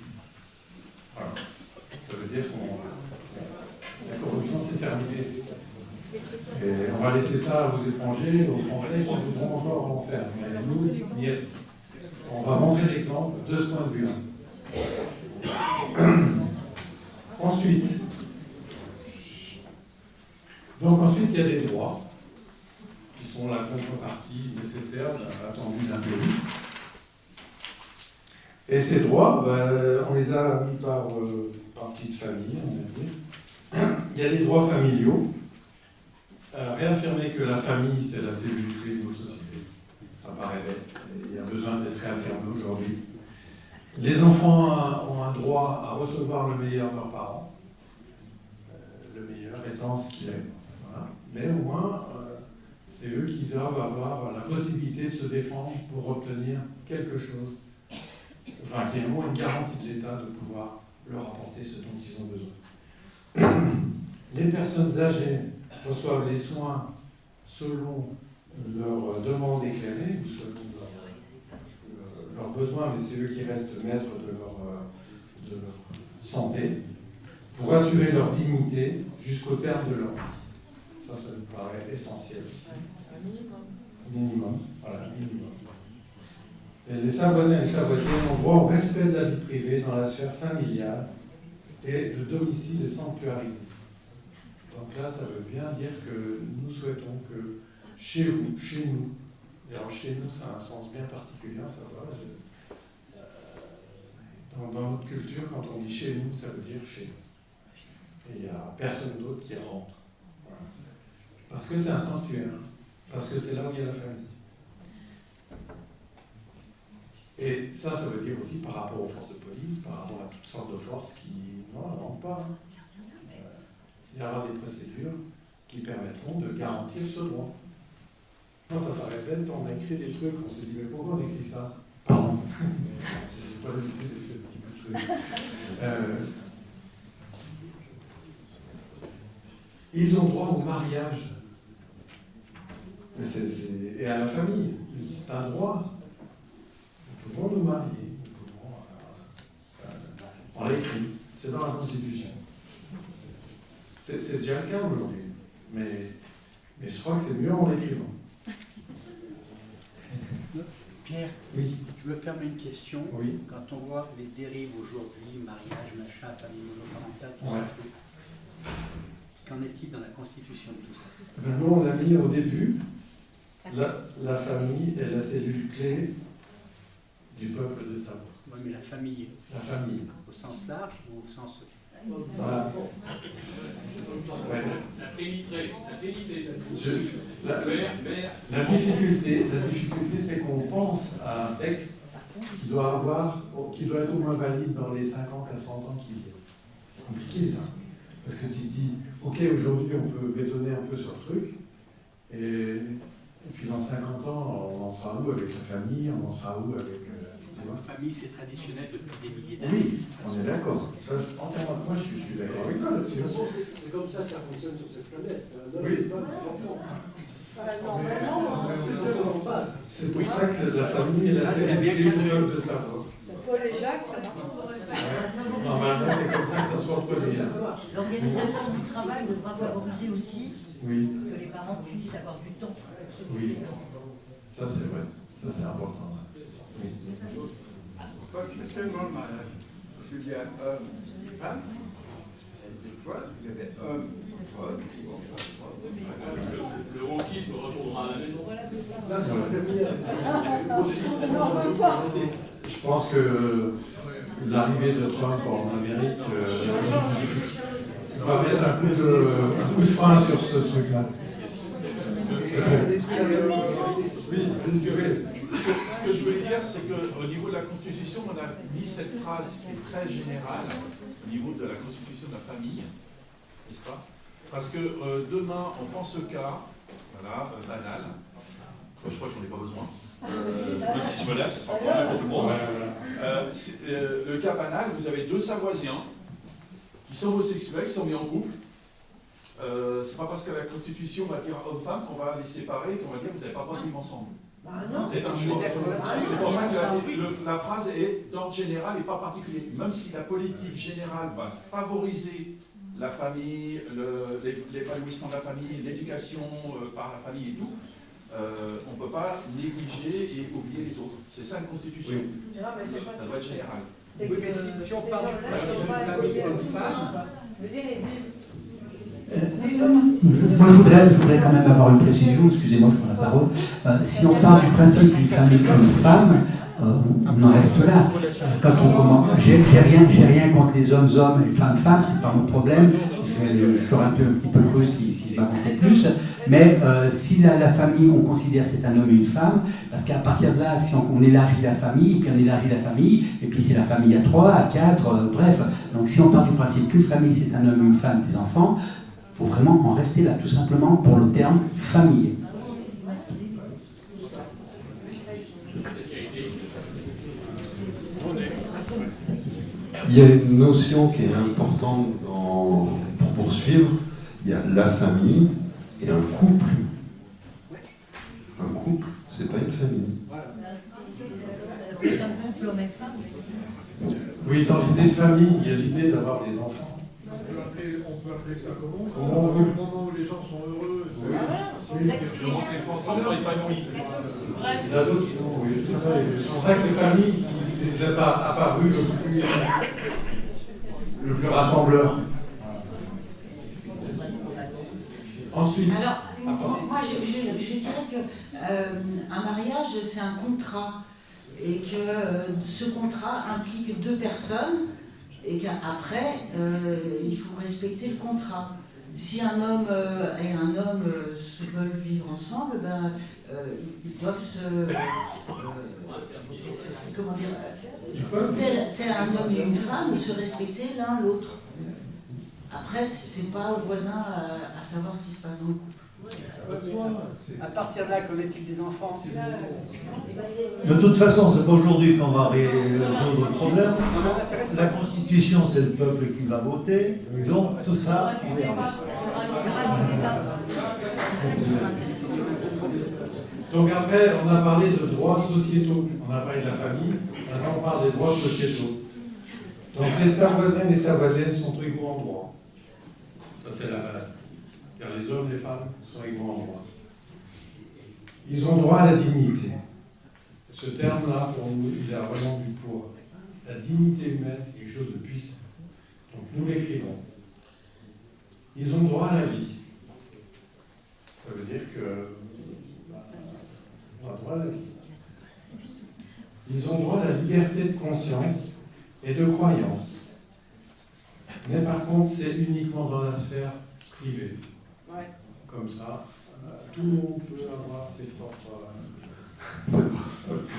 Speaker 1: Voilà. Ça veut dire que la corruption c'est terminé. Et on va laisser ça aux étrangers, aux Français qui voudront encore en faire. Mais nous, niet. On va montrer l'exemple de ce point de vue-là. Ensuite, il y a des droits qui sont la contrepartie nécessaire, attendue d'un pays. Et ces droits, on les a mis par petite famille, on va dire. Il y a des droits familiaux. Réaffirmer que la famille, c'est la cellule clé de notre société. Ça paraît bête, mais il y a besoin d'être réaffirmé aujourd'hui. Les enfants ont un droit à recevoir le meilleur de leurs parents. Le étant ce qu'il est. Voilà. Mais au moins, c'est eux qui doivent avoir la possibilité de se défendre pour obtenir quelque chose. Enfin, qui est au moins une garantie de l'État de pouvoir leur apporter ce dont ils ont besoin. Les personnes âgées reçoivent les soins selon leurs demandes éclairées, ou selon leurs besoins, mais c'est eux qui restent maîtres de leur santé, pour assurer leur dignité jusqu'au terme de leur vie. Ça me paraît essentiel aussi.
Speaker 12: Un minimum.
Speaker 1: Minimum, voilà, minimum. Et les Savoisiens et les Savoisiennes ont droit au respect de la vie privée dans la sphère familiale et le domicile est sanctuarisé. Donc là, ça veut bien dire que nous souhaitons que chez vous, chez nous, et alors chez nous, ça a un sens bien particulier, ça va. Dans notre culture, quand on dit chez nous, ça veut dire chez nous. Et il n'y a personne d'autre qui rentre. Voilà. Parce que c'est un sanctuaire, parce que c'est là où il y a la famille. Et ça veut dire aussi par rapport aux forces de police, par rapport à toutes sortes de forces qui ne rentrent pas. Il y aura des procédures qui permettront de garantir ce droit. Moi, ça paraît bête, on a écrit des trucs, on s'est dit, mais pourquoi on écrit ça? Pardon. Je n'ai pas l'habitude de ces petits trucs. Ils ont droit au mariage. Et à la famille. C'est un droit. Nous pouvons nous marier. On l'a écrit. C'est dans la Constitution. C'est déjà le cas aujourd'hui. Mais je crois que c'est mieux en l'écrivant.
Speaker 4: Pierre,
Speaker 1: oui.
Speaker 4: Tu me permets une question?
Speaker 1: Oui.
Speaker 4: Quand on voit les dérives aujourd'hui, mariage, machin, famille monoparentale, tout
Speaker 1: ouais.
Speaker 4: ça, qu'en est-il dans la Constitution de tout ça?
Speaker 1: Ben nous, on a mis au début la famille est la cellule clé du peuple de Savoie.
Speaker 4: Oui, mais la famille.
Speaker 1: La famille.
Speaker 4: Au sens large ou au sens...
Speaker 1: Voilà. Ouais.
Speaker 5: La Trinité.
Speaker 1: La difficulté, c'est qu'on pense à un texte qui doit être au moins valide dans les 50 à 100 ans qui viennent. C'est compliqué ça. Parce que tu te dis, ok, aujourd'hui on peut bétonner un peu sur le truc, et puis dans 50 ans, on en sera où avec la famille, on en sera où avec...
Speaker 4: La famille, c'est traditionnel depuis des milliers d'années.
Speaker 1: Oui, on est d'accord. Moi, je suis d'accord avec toi là-dessus.
Speaker 13: C'est comme ça que ça fonctionne sur cette planète.
Speaker 1: Oui. C'est pour ça que la famille est la cellule clé du peuple de Savoie.
Speaker 12: Paul et Jacques, ça marche.
Speaker 1: Normalement, c'est comme ça que ça soit produit.
Speaker 8: L'organisation du travail devra favoriser aussi
Speaker 1: oui.
Speaker 8: que les parents puissent avoir du temps pour se
Speaker 1: oui. Ça, c'est vrai. Ça, c'est important. Oui.
Speaker 9: Pas spécialement le mariage. Parce qu'il y a hommes et femmes. Des fois, vous avez hommes qui sont femmes, qui vont faire femmes.
Speaker 5: Le wokisme retournera à la maison.
Speaker 1: Je pense que l'arrivée de Trump en Amérique va mettre un coup de frein sur ce truc-là.
Speaker 14: Oui, ce que je voulais dire, c'est qu'au niveau de la Constitution, on a mis cette phrase qui est très générale au niveau de la Constitution de la famille, n'est-ce pas? Parce que demain, on pense au cas, voilà, banal. Moi, je crois que j'en ai pas besoin. Même si je me lève, ce sera pas pour tout le monde. Le cas banal, vous avez deux Savoisiens qui sont homosexuels, qui sont mis en couple. C'est pas parce que la Constitution va dire homme-femme qu'on va les séparer, qu'on va dire vous n'avez pas le droit de vivre ensemble. C'est un choix. C'est pour ça que la phrase est d'ordre général et pas particulier. Même si la politique générale va favoriser la famille, l'épanouissement de la famille, l'éducation par la famille et tout, on ne peut pas négliger et oublier les autres. C'est ça une constitution. Oui. Ça doit être général.
Speaker 4: Oui, mais si on parle de famille homme-femme,
Speaker 15: moi, je voudrais quand même avoir une précision, excusez-moi, je prends la parole. Si on parle du principe d'une famille homme-femme, on en reste là. Quand on commence, j'ai rien contre les hommes et femmes, c'est pas mon problème. Je serais un petit peu cru si je m'avançais plus. Mais si la famille, on considère c'est un homme et une femme, parce qu'à partir de là, si on élargit la famille, et puis c'est la famille à 3, à 4, bref. Donc si on part du principe qu'une famille c'est un homme et une femme, des enfants, faut vraiment en rester là, tout simplement pour le terme famille.
Speaker 16: Il y a une notion qui est importante pour poursuivre. Il y a la famille et un couple. Un couple, c'est pas une famille.
Speaker 1: Oui, dans l'idée de famille, il y a l'idée d'avoir des enfants.
Speaker 2: On peut appeler ça comment
Speaker 1: Comment on veut.
Speaker 2: Le moment où les gens sont heureux.
Speaker 1: Oui.
Speaker 14: Le moment que les enfants sont épanouis.
Speaker 1: Il y en a d'autres qui ont, oui, tout à fait. C'est pour ça que ces familles qui nous est apparu le plus rassembleur. Ensuite.
Speaker 17: Alors, moi, je dirais que un mariage, c'est un contrat. Et que ce contrat implique deux personnes et qu'après, il faut respecter le contrat. Si un homme et un homme se veulent vivre ensemble, ben, ils doivent se... comment dire, tel un homme et une femme, se respecter l'un l'autre. Après, c'est pas au voisin à savoir ce qui se passe dans le couple.
Speaker 4: À partir de là, qu'en est-il des enfants?
Speaker 18: De toute façon, c'est pas aujourd'hui qu'on va résoudre le problème. La Constitution, c'est le peuple qui va voter. Donc, tout ça, on verra.
Speaker 1: Donc après, on a parlé de droits sociétaux. On a parlé de la famille. Maintenant, on parle des droits sociétaux. Donc les Savoisiens et les Savoisiennes sont égaux en droit. Ça, c'est la base. Car les hommes et les femmes sont égaux en droit. Ils ont droit à la dignité. Ce terme-là, pour nous, il a vraiment du poids. La dignité humaine, c'est quelque chose de puissant. Donc nous l'écrivons. Ils ont droit à la vie. Ça veut dire que on a droit à la vie. Ils ont droit à la liberté de conscience et de croyance. Mais par contre, c'est uniquement dans la sphère privée.
Speaker 17: Ouais.
Speaker 1: Comme ça, tout le monde peut avoir ses propres... je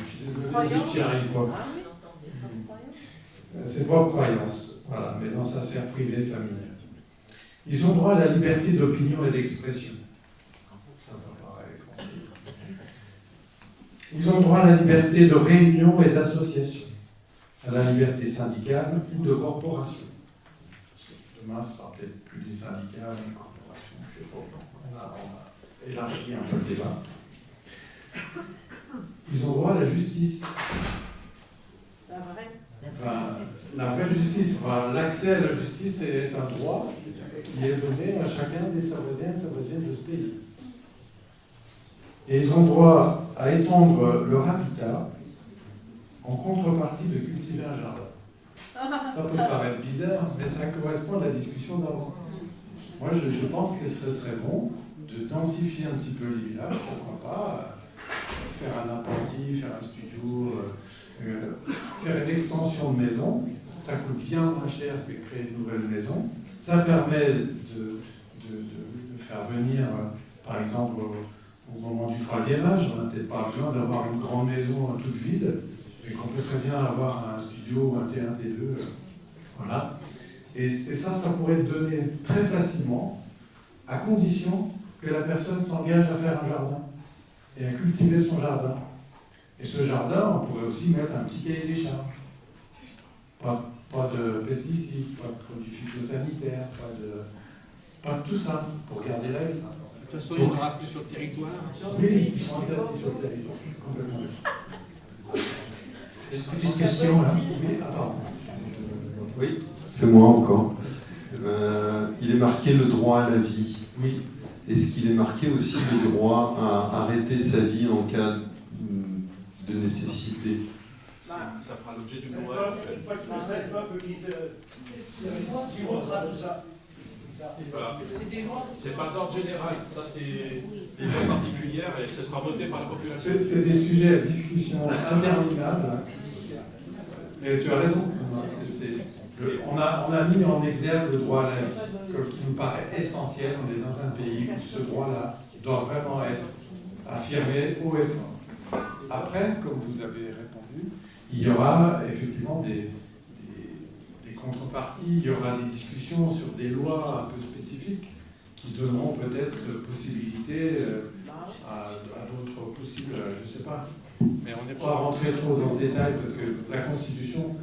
Speaker 1: suis désolé, j'y arrive pas. Ses propres croyances, voilà, mais dans sa sphère privée, familiale. Ils ont droit à la liberté d'opinion et d'expression. Ça paraît tranquille. Ils ont droit à la liberté de réunion et d'association, à la liberté syndicale ou de corporation. Demain, ce sera peut-être plus des syndicats, des corporations, je ne sais pas. On a élargi un peu le débat. Ils ont droit à la justice. La vraie justice, l'accès à la justice est un droit qui est donné à chacun des Savoisiens et Savoisiennes de ce pays. Et ils ont droit à étendre leur habitat en contrepartie de cultiver un jardin. Ça peut paraître bizarre, mais ça correspond à la discussion d'avant. Moi, je pense que ce serait bon de densifier un petit peu les villages, pourquoi pas, faire un appentis, faire un studio, faire une extension de maison. Ça coûte bien moins cher que créer de nouvelles maisons. Ça permet de faire venir, par exemple, au moment du troisième âge, on n'a peut-être pas besoin d'avoir une grande maison toute vide, mais qu'on peut très bien avoir un studio, un T1, T2, voilà. Et ça pourrait être donné très facilement, à condition que la personne s'engage à faire un jardin et à cultiver son jardin. Et ce jardin, on pourrait aussi mettre un petit cahier des charges. Pas de pesticides, pas de produits phytosanitaires, pas de tout ça, pour garder la vie.
Speaker 4: De toute façon, il n'y en aura plus sur le territoire.
Speaker 1: Oui, ils sont interdits sur le territoire, complètement.
Speaker 18: Une petite question là.
Speaker 1: Oui, attends.
Speaker 16: Oui, c'est moi encore. Il est marqué le droit à la vie.
Speaker 1: Oui.
Speaker 16: Est-ce qu'il est marqué aussi le droit à arrêter sa vie en cas de nécessité?
Speaker 14: Ça fera l'objet d'une loi.
Speaker 18: C'est le peuple qui votera tout ça.
Speaker 14: Voilà. C'est pas d'ordre général, ça c'est des lois particulières et ce sera voté par la population.
Speaker 1: C'est des sujets à discussion interminables. Mais tu as raison. On a mis en exergue le droit à la vie, qui nous paraît essentiel. On est dans un pays où ce droit-là doit vraiment être affirmé haut et fort. Après, comme vous avez répondu, il y aura effectivement des contreparties, il y aura des discussions sur des lois un peu spécifiques qui donneront peut-être possibilité à d'autres possibles, je ne sais pas. Mais on n'est pas rentré trop dans ce détail parce que la Constitution,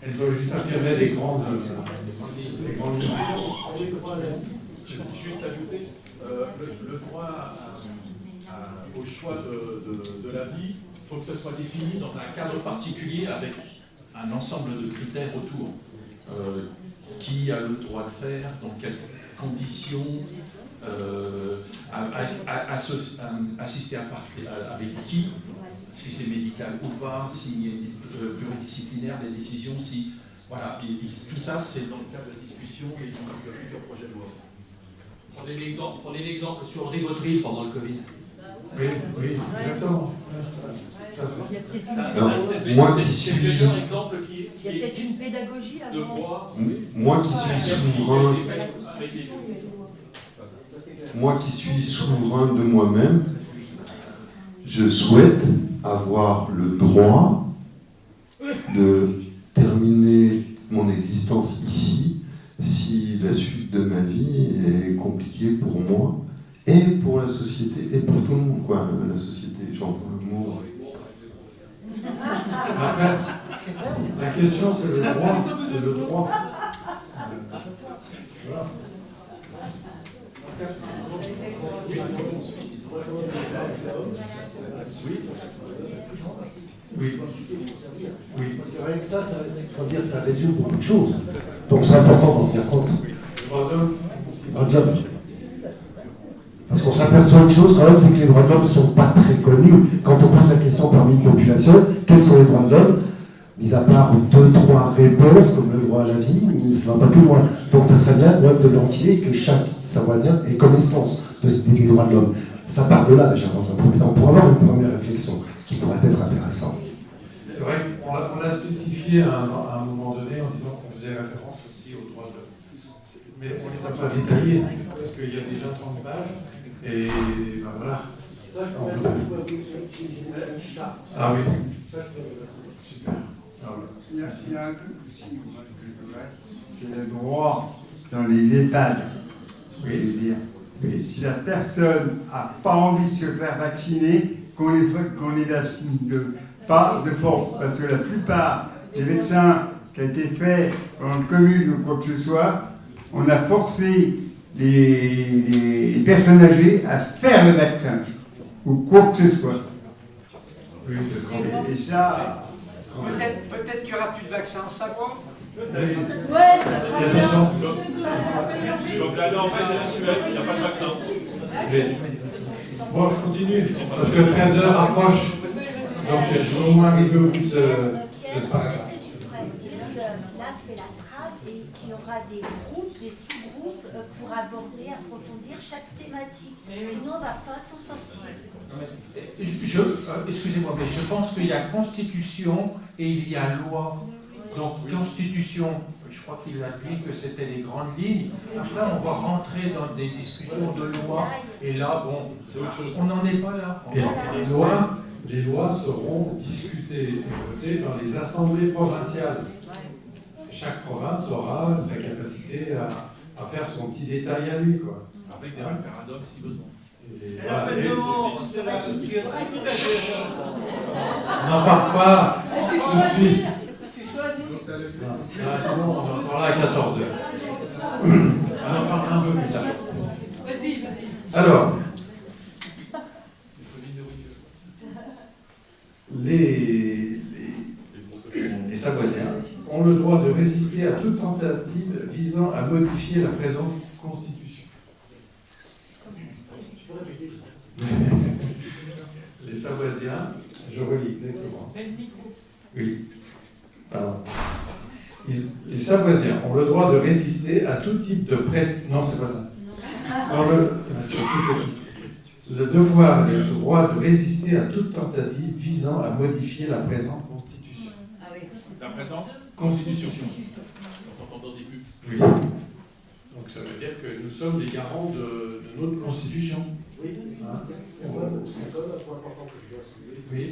Speaker 1: elle doit juste affirmer les grandes lignes.
Speaker 14: Juste ajouter, le droit au choix de la vie, il faut que ça soit défini dans un cadre particulier avec un ensemble de critères autour. Qui a le droit de faire, dans quelles conditions, assister avec qui, si c'est médical ou pas, si pluridisciplinaire, les décisions, si... Voilà, tout ça, c'est dans le cadre de discussion et du futur projet de loi.
Speaker 13: Prenez l'exemple sur le Rivotril pendant le Covid.
Speaker 1: Oui, exactement.
Speaker 16: Moi qui suis...
Speaker 12: Il y a peut-être une pédagogie avant.
Speaker 16: Moi qui suis souverain de moi-même, je souhaite avoir le droit de terminer mon existence ici si la suite de ma vie est compliquée pour moi et pour la société et pour tout le monde, quoi. La société, j'emploie un mot.
Speaker 1: Après, la question c'est le droit. Voilà. Oui.
Speaker 19: Parce que rien que ça résume beaucoup de choses. Donc c'est important d'en tenir compte. Droits de l'homme. Parce qu'on s'aperçoit une chose quand même, c'est que les droits de l'homme ne sont pas très connus. Quand on pose la question parmi une population, quels sont les droits de l'homme? Mis à part 2-3 réponses, comme le droit à la vie, ça ne va pas plus loin. Donc ça serait bien, même de l'entier, que chaque Savoisien ait connaissance des droits de l'homme. Ça part de là déjà dans un premier temps, pour avoir une première réflexion, ce qui pourrait être intéressant.
Speaker 1: C'est vrai qu'on l'a spécifié à un moment donné en disant qu'on faisait référence aussi aux droits de l'homme. Mais on ne les a pas détaillés, parce qu'il y a déjà 30 pages, et ben voilà. Ah oui. Super.
Speaker 9: Il y a un truc aussi, c'est le droit dans les EHPAD. Je veux dire. Si la personne n'a pas envie de se faire vacciner, qu'on les vaccine pas de force. Parce que la plupart des médecins qui ont été faits dans le Covid ou quoi que ce soit, on a forcé les personnes âgées à faire le vaccin, ou quoi que ce soit.
Speaker 1: Oui, c'est ce qu'on dit.
Speaker 9: Et ça...
Speaker 4: Peut-être qu'il n'y aura plus de vaccin en Savoie.
Speaker 1: Il y a des chances.
Speaker 14: Donc la Norvège et la Suède, il n'y a pas de vaccin.
Speaker 1: Bon, je continue, parce que 13h approche. Donc je vais au moins arriver au bout de ce paragraphe.
Speaker 7: Est-ce que tu pourrais me dire que là c'est la trame et qu'il y aura des groupes, des sous-groupes pour aborder, approfondir chaque thématique? Sinon on ne va pas s'en sortir.
Speaker 20: Excusez-moi, mais je pense qu'il y a constitution et il y a loi. Donc, constitution, je crois qu'il a dit que c'était les grandes lignes. Après, on va rentrer dans des discussions de loi. Et là, bon, on n'en est pas là.
Speaker 1: Et les lois seront discutées et votées dans les assemblées provinciales. Chaque province aura sa capacité à faire son petit détail à lui, quoi.
Speaker 14: Avec des référendums si besoin.
Speaker 1: On n'en parle pas tout de suite. C'est bon, on en parlera à 14h. On en parlera un peu plus tard. Alors, les Savoisiens ont le droit de résister à toute tentative visant à modifier la présente Constitution. Les Savoisiens, je relis exactement. Oui. Pardon. Les Savoisiens ont le droit de résister à tout type de pression. Non, c'est pas ça. C'est tout petit. Le devoir et le droit de résister à toute tentative visant à modifier la présente Constitution.
Speaker 12: Ah oui.
Speaker 14: La présente Constitution. On entend au début.
Speaker 1: Oui. Donc ça veut dire que nous sommes les garants de notre Constitution.
Speaker 19: Oui.
Speaker 1: Hein?
Speaker 19: C'est quand même un point important que je dois soulever.
Speaker 1: Oui.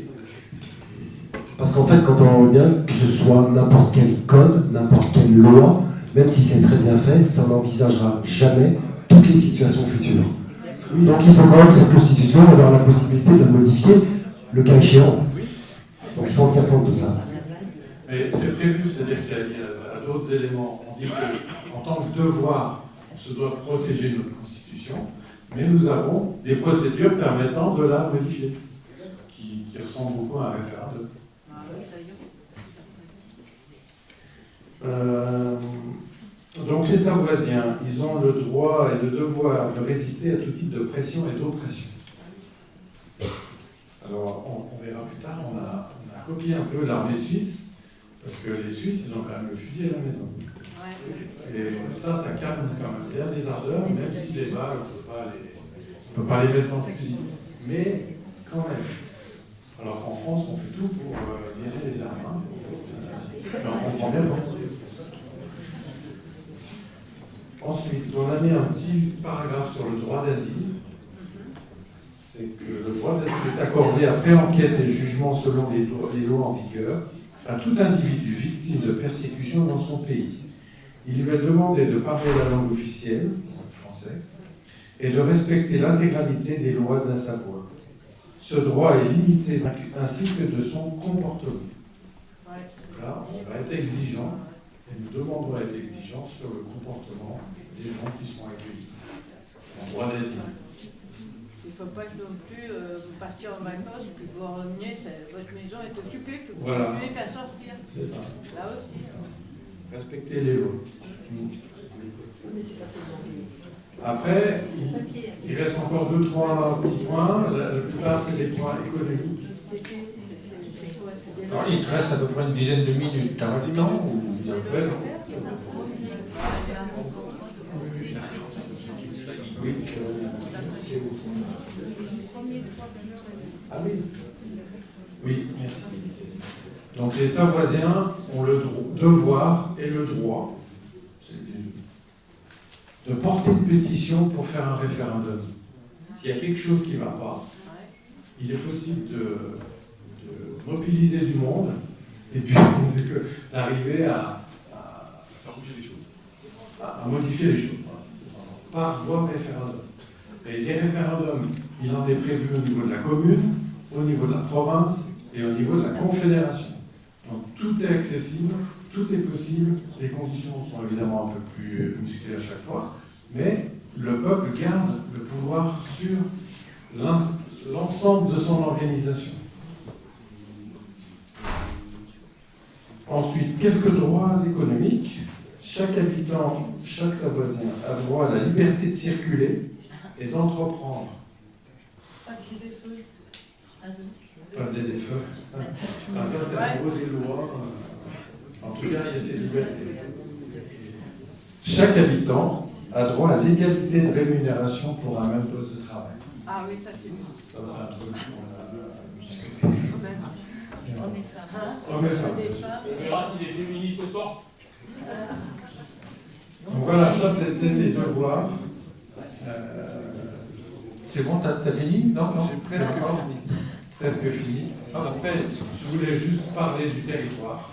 Speaker 19: Parce qu'en fait, quand on voit bien que ce soit n'importe quel code, n'importe quelle loi, même si c'est très bien fait, ça n'envisagera jamais tout toutes les situations futures. Donc il faut quand même que cette constitution avoir la possibilité de modifier le cas échéant. Donc il faut en tenir compte de ça.
Speaker 1: Mais c'est prévu, c'est-à-dire qu'il y a d'autres éléments. On dit qu'en tant que devoir, on se doit protéger notre constitution, mais nous avons des procédures permettant de la modifier, qui ressemblent beaucoup à un référendum. Donc les Savoisiens, ils ont le droit et le devoir de résister à tout type de pression et d'oppression. Alors on verra plus tard, on a copié un peu l'armée suisse, parce que les Suisses, ils ont quand même le fusil à la maison. Et ça calme quand même bien les ardeurs, même si les balles, on ne peut pas les mettre dans le fusil. Mais quand même. Alors qu'en France, on fait tout pour virer les armes. Mais on comprend bien pourquoi. Ensuite, on a mis un petit paragraphe sur le droit d'asile. C'est que le droit d'asile est accordé après enquête et jugement selon les lois en vigueur à tout individu victime de persécution dans son pays. Il lui est demandé de parler la langue officielle, le français, et de respecter l'intégralité des lois de la Savoie. Ce droit est limité ainsi que de son comportement. Là, on va être exigeant, et nous demandons à être exigeants sur le comportement des gens qui sont accueillis en droit d'asile.
Speaker 12: Il ne faut pas non plus vous partir en vacances, puis vous reveniez, votre maison est occupée, que vous
Speaker 1: Voilà.
Speaker 12: pouvez faire sortir.
Speaker 1: C'est ça.
Speaker 12: Là aussi.
Speaker 1: Respecter les lois. Après, il reste encore 2-3 petits points. La plupart, c'est des points économiques.
Speaker 20: Alors, il te reste à peu près une dizaine de minutes. T'as le temps ou bien
Speaker 1: raison. Oui. Ah oui. Oui, merci. Donc les Savoisiens ont le devoir et le droit de porter une pétition pour faire un référendum. S'il y a quelque chose qui ne va pas, il est possible de mobiliser du monde et puis d'arriver à modifier les choses par voie référendum. Et les référendums, il en est prévu au niveau de la commune, au niveau de la province et au niveau de la confédération. Donc tout est accessible, tout est possible, les conditions sont évidemment un peu plus musclées à chaque fois, mais le peuple garde le pouvoir sur l'ensemble de son organisation. Ensuite, quelques droits économiques. Chaque habitant, chaque Savoisien a droit à la liberté de circuler et d'entreprendre.
Speaker 12: Pas de ZFE.
Speaker 1: Pas de ZFE. Ah, ça, c'est au niveau des lois. En tout cas, il y a ces libertés. Chaque habitant a droit à l'égalité de rémunération pour un même poste de travail.
Speaker 12: Ah oui, ça c'est bon.
Speaker 1: Ça, c'est un truc qu'on a discuté.
Speaker 12: Hommes et femmes.
Speaker 1: Hommes et femmes.
Speaker 5: On verra si les féministes sortent.
Speaker 1: Donc voilà, ça c'était les devoirs.
Speaker 20: C'est bon, t'as fini? Non, non.
Speaker 1: J'ai presque fini. Presque fini. Après, je voulais juste parler du territoire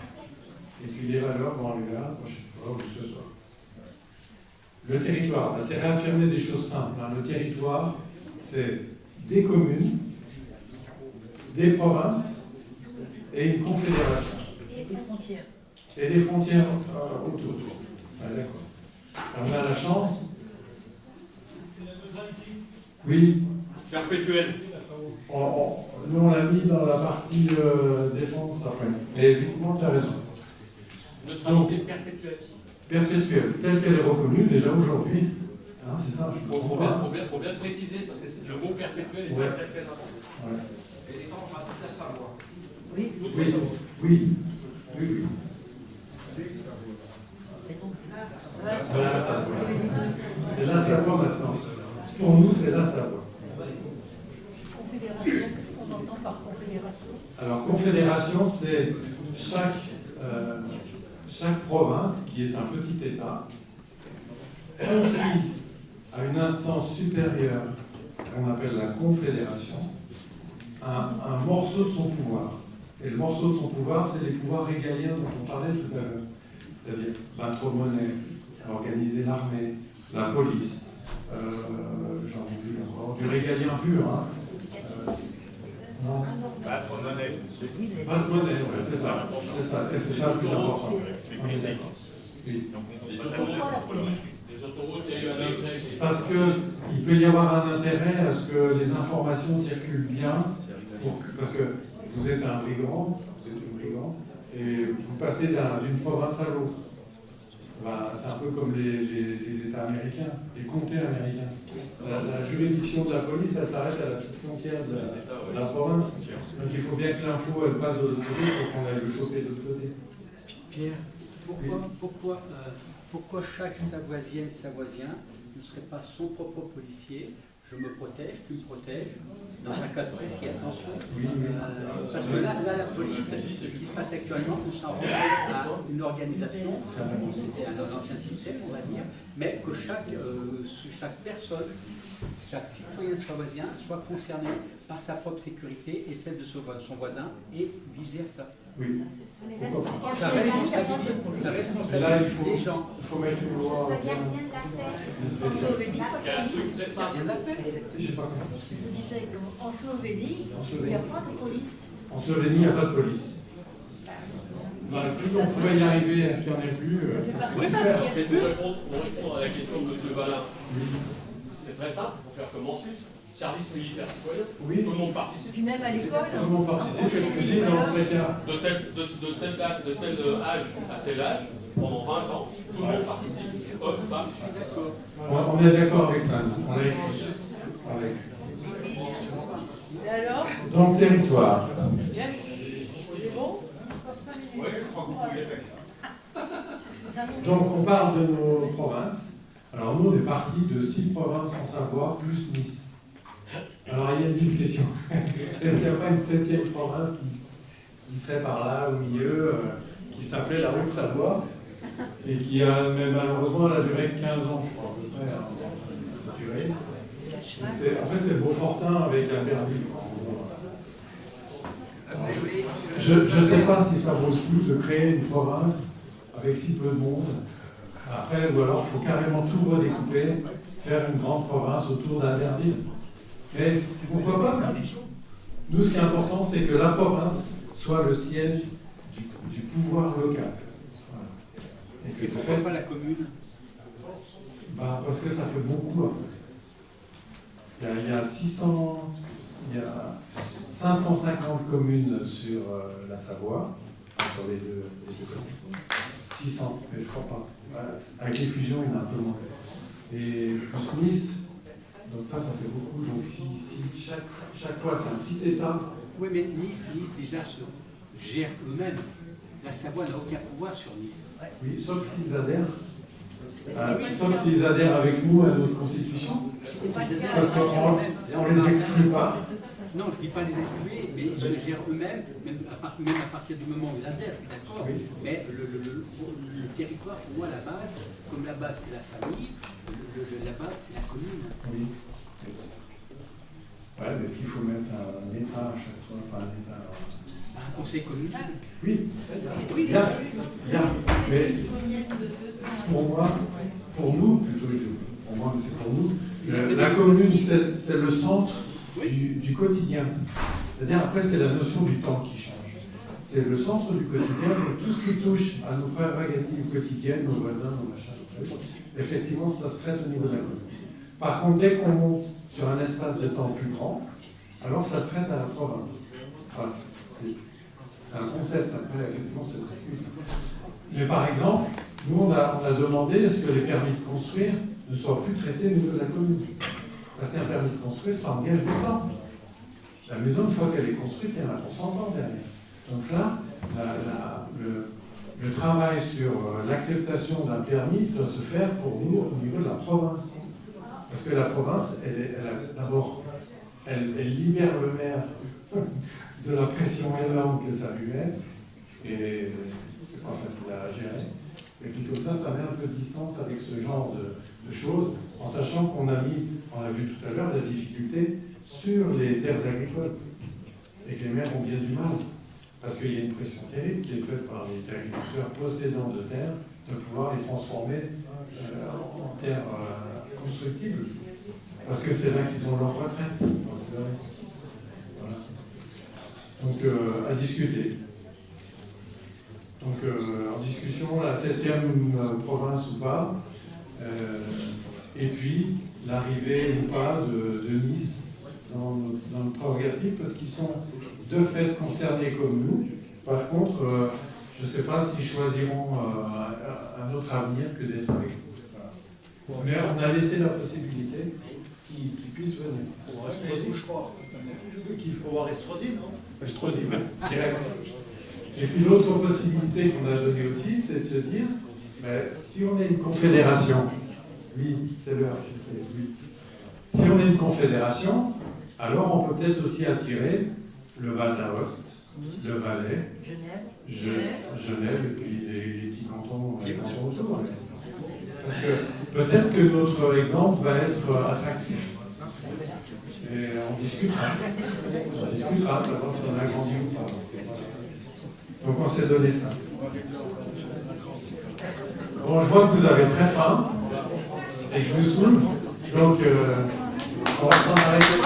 Speaker 1: et puis des valeurs dans le la prochaine fois ou ce soir. Le territoire, c'est réaffirmer des choses simples. Le territoire, c'est des communes, des provinces et une confédération.
Speaker 8: Et des frontières.
Speaker 1: Et des frontières autour. Ah, d'accord. On a la chance. Oui.
Speaker 5: Perpétuel.
Speaker 1: Nous, on l'a mis dans la partie défense après. Mais effectivement, tu as raison.
Speaker 5: Neutralité perpétuelle.
Speaker 1: Perpétuelle, telle qu'elle est reconnue déjà aujourd'hui. Hein, c'est ça, je
Speaker 5: faut bien le préciser, parce que le mot perpétuel est
Speaker 1: ouais.
Speaker 5: très très important.
Speaker 1: Ouais.
Speaker 5: Et les gens, on va toute la savoir.
Speaker 8: Oui.
Speaker 1: Oui. Oui. Oui. Oui. C'est la Savoie maintenant. Pour nous, c'est la Savoie.
Speaker 12: Confédération, qu'est-ce qu'on entend par confédération?
Speaker 1: Alors, confédération, c'est chaque province, qui est un petit État, confie à une instance supérieure, qu'on appelle la confédération, un morceau de son pouvoir. Et le morceau de son pouvoir, c'est les pouvoirs régaliens dont on parlait tout à l'heure. C'est-à-dire battre monnaie, organiser l'armée, la police, j'en oublie encore, du régalien pur. Hein. Non.
Speaker 14: Pas de monnaie.
Speaker 1: Pas de monnaie, ouais, c'est ça. C'est ça. Et c'est ça le plus important. On est d'accord. Oui.
Speaker 5: Les autoroutes, il y a eu un intérêt.
Speaker 1: Parce qu'il peut y avoir un intérêt à ce que les informations circulent bien, parce que vous êtes un brigand, et vous passez d'une province à l'autre. Ben, c'est un peu comme les États américains, les comtés américains. La juridiction de la police, elle s'arrête à la toute frontière de la province. Donc il faut bien que l'info elle passe de l'autre côté pour qu'on aille le choper de l'autre côté.
Speaker 4: Pierre, pourquoi chaque Savoisienne, Savoisien ne serait pas son propre policier? Je me protège, tu me protèges, dans un cas précis, attention. Parce que là, la police, ce qui se passe actuellement, on s'en rend à une organisation, c'est un ancien système, on va dire, mais que chaque personne, chaque citoyen savoisien soit concerné par sa propre sécurité et celle de son voisin, et vice-versa.
Speaker 1: Oui.
Speaker 4: Ça responsabilise
Speaker 1: là, il
Speaker 4: les gens.
Speaker 1: Il faut mettre une loi.
Speaker 7: En Slovénie,
Speaker 1: Je sais pas.
Speaker 7: je disais qu'en Slovénie, il n'y a pas de police.
Speaker 1: En Slovénie, il n'y a pas de police. Bah, si on pouvait y arriver, est-ce qu'il n'y en a plus
Speaker 5: C'est super. C'est pour répondre à la question de M. Valin. C'est très simple, il faut faire comme en Suisse. Service militaire citoyen,
Speaker 1: oui.
Speaker 5: Tout le monde participe.
Speaker 8: Puis même à l'école.
Speaker 1: Tout le monde participe, fait le fusil dans le placard.
Speaker 5: De tel âge à tel âge, pendant 20 ans, tout le monde participe. Hommes, femmes, je suis d'accord.
Speaker 1: On est d'accord avec ça, on l'a écrit.
Speaker 12: Et alors?
Speaker 1: Donc, territoire.
Speaker 12: C'est bon?
Speaker 14: Oui, je crois que vous pouvez faire.
Speaker 1: Donc, on parle de nos provinces. Alors, nous, on est parti de 6 provinces en Savoie, plus Nice. Alors, il y a une discussion. Est-ce qu'il n'y a pas une 7e province qui serait par là, au milieu, qui s'appelait la Haute-Savoie, et qui a, mais malheureusement, elle a duré que 15 ans, je crois, à peu près. En fait, c'est Beaufortin avec un permis. Je ne sais pas si ça vaut le coup de créer une province avec si peu de monde. Après, ou alors, il faut carrément tout redécouper, faire une grande province autour d'Albertville. Mais pourquoi pas? Nous, ce qui est important, c'est que la province soit le siège du pouvoir local. Voilà.
Speaker 4: Et pourquoi pas la commune?
Speaker 1: Parce que ça fait beaucoup. Il y a 550 communes sur la Savoie, sur les deux. 600, mais je crois pas. Avec les fusions, il y en a un peu moins. Et plus Nice, donc ça fait beaucoup. Donc si chaque fois c'est un petit État.
Speaker 4: Oui, mais Nice déjà se gère eux-mêmes. La Savoie n'a aucun pouvoir sur Nice.
Speaker 1: Oui, sauf s'ils adhèrent. Sauf s'ils adhèrent avec nous à notre constitution. Parce qu'on ne les exclut pas.
Speaker 4: Non, je ne dis pas les exclure, mais ils se gèrent eux-mêmes, même à partir du moment où ils adhèrent, je suis d'accord. Oui. Mais le territoire, pour moi, la base, comme la base c'est la famille, la base c'est la commune.
Speaker 1: Oui. Ouais, mais est-ce qu'il faut mettre un État à chaque fois? Enfin, un État.
Speaker 4: Un conseil communal.
Speaker 1: Oui. Il y a. Mais pour moi, pour nous, plutôt, pour moi, c'est pour nous, la commune, c'est le centre du quotidien. C'est-à-dire, après, c'est la notion du temps qui change. C'est le centre du quotidien, donc tout ce qui touche à nos prérogatives quotidiennes, nos voisins, nos machins, effectivement, ça se traite au niveau de la commune. Par contre, dès qu'on monte sur un espace de temps plus grand, alors ça se traite à la province. Voilà, c'est un concept, après, effectivement, c'est discute. Mais par exemple, nous, on a demandé est-ce que les permis de construire ne soient plus traités au niveau de la commune. Parce qu'un permis de construire, ça engage du temps. La maison, une fois qu'elle est construite, il y en a pour 100 ans derrière. Donc ça, le travail sur l'acceptation d'un permis doit se faire pour nous au niveau de la province. Parce que la province, d'abord, elle libère le maire de la pression énorme que ça lui met, et c'est pas facile à gérer. Et puis comme ça met un peu de distance avec ce genre de choses, en sachant qu'on a vu tout à l'heure, la difficulté sur les terres agricoles, et que les maires ont bien du mal, parce qu'il y a une pression terrible qui est faite par les agriculteurs possédants de terres, de pouvoir les transformer en terres constructible. Parce que c'est là qu'ils ont leur retraite. Voilà. Donc, à discuter. Donc, en discussion, la 7e province ou pas. Et puis, l'arrivée ou pas de Nice dans le prérogatif, parce qu'ils sont de fait concernés comme nous. Par contre, je ne sais pas s'ils choisiront un autre avenir que d'être avec nous. Voilà. Mais on a laissé la possibilité qu'ils puissent venir.
Speaker 18: Pour Estrosi, je crois. Qu'il faut voir Estrosi, non?
Speaker 1: Estrosi, direct. Et puis l'autre possibilité qu'on a donnée aussi, c'est de se dire, si on est une confédération, oui, c'est l'heure, je sais, oui. Si on est une confédération, alors on peut peut-être aussi attirer le Val d'Aoste, le Valais, Genève, et puis les petits cantons, les cantons autour. Parce que peut-être que notre exemple va être attractif. Et on discutera. On discutera, savoir si on a grandi ou pas. Donc on s'est donné ça. Bon, je vois que vous avez très faim et que je vous saoule. Donc, on va s'en arrêter.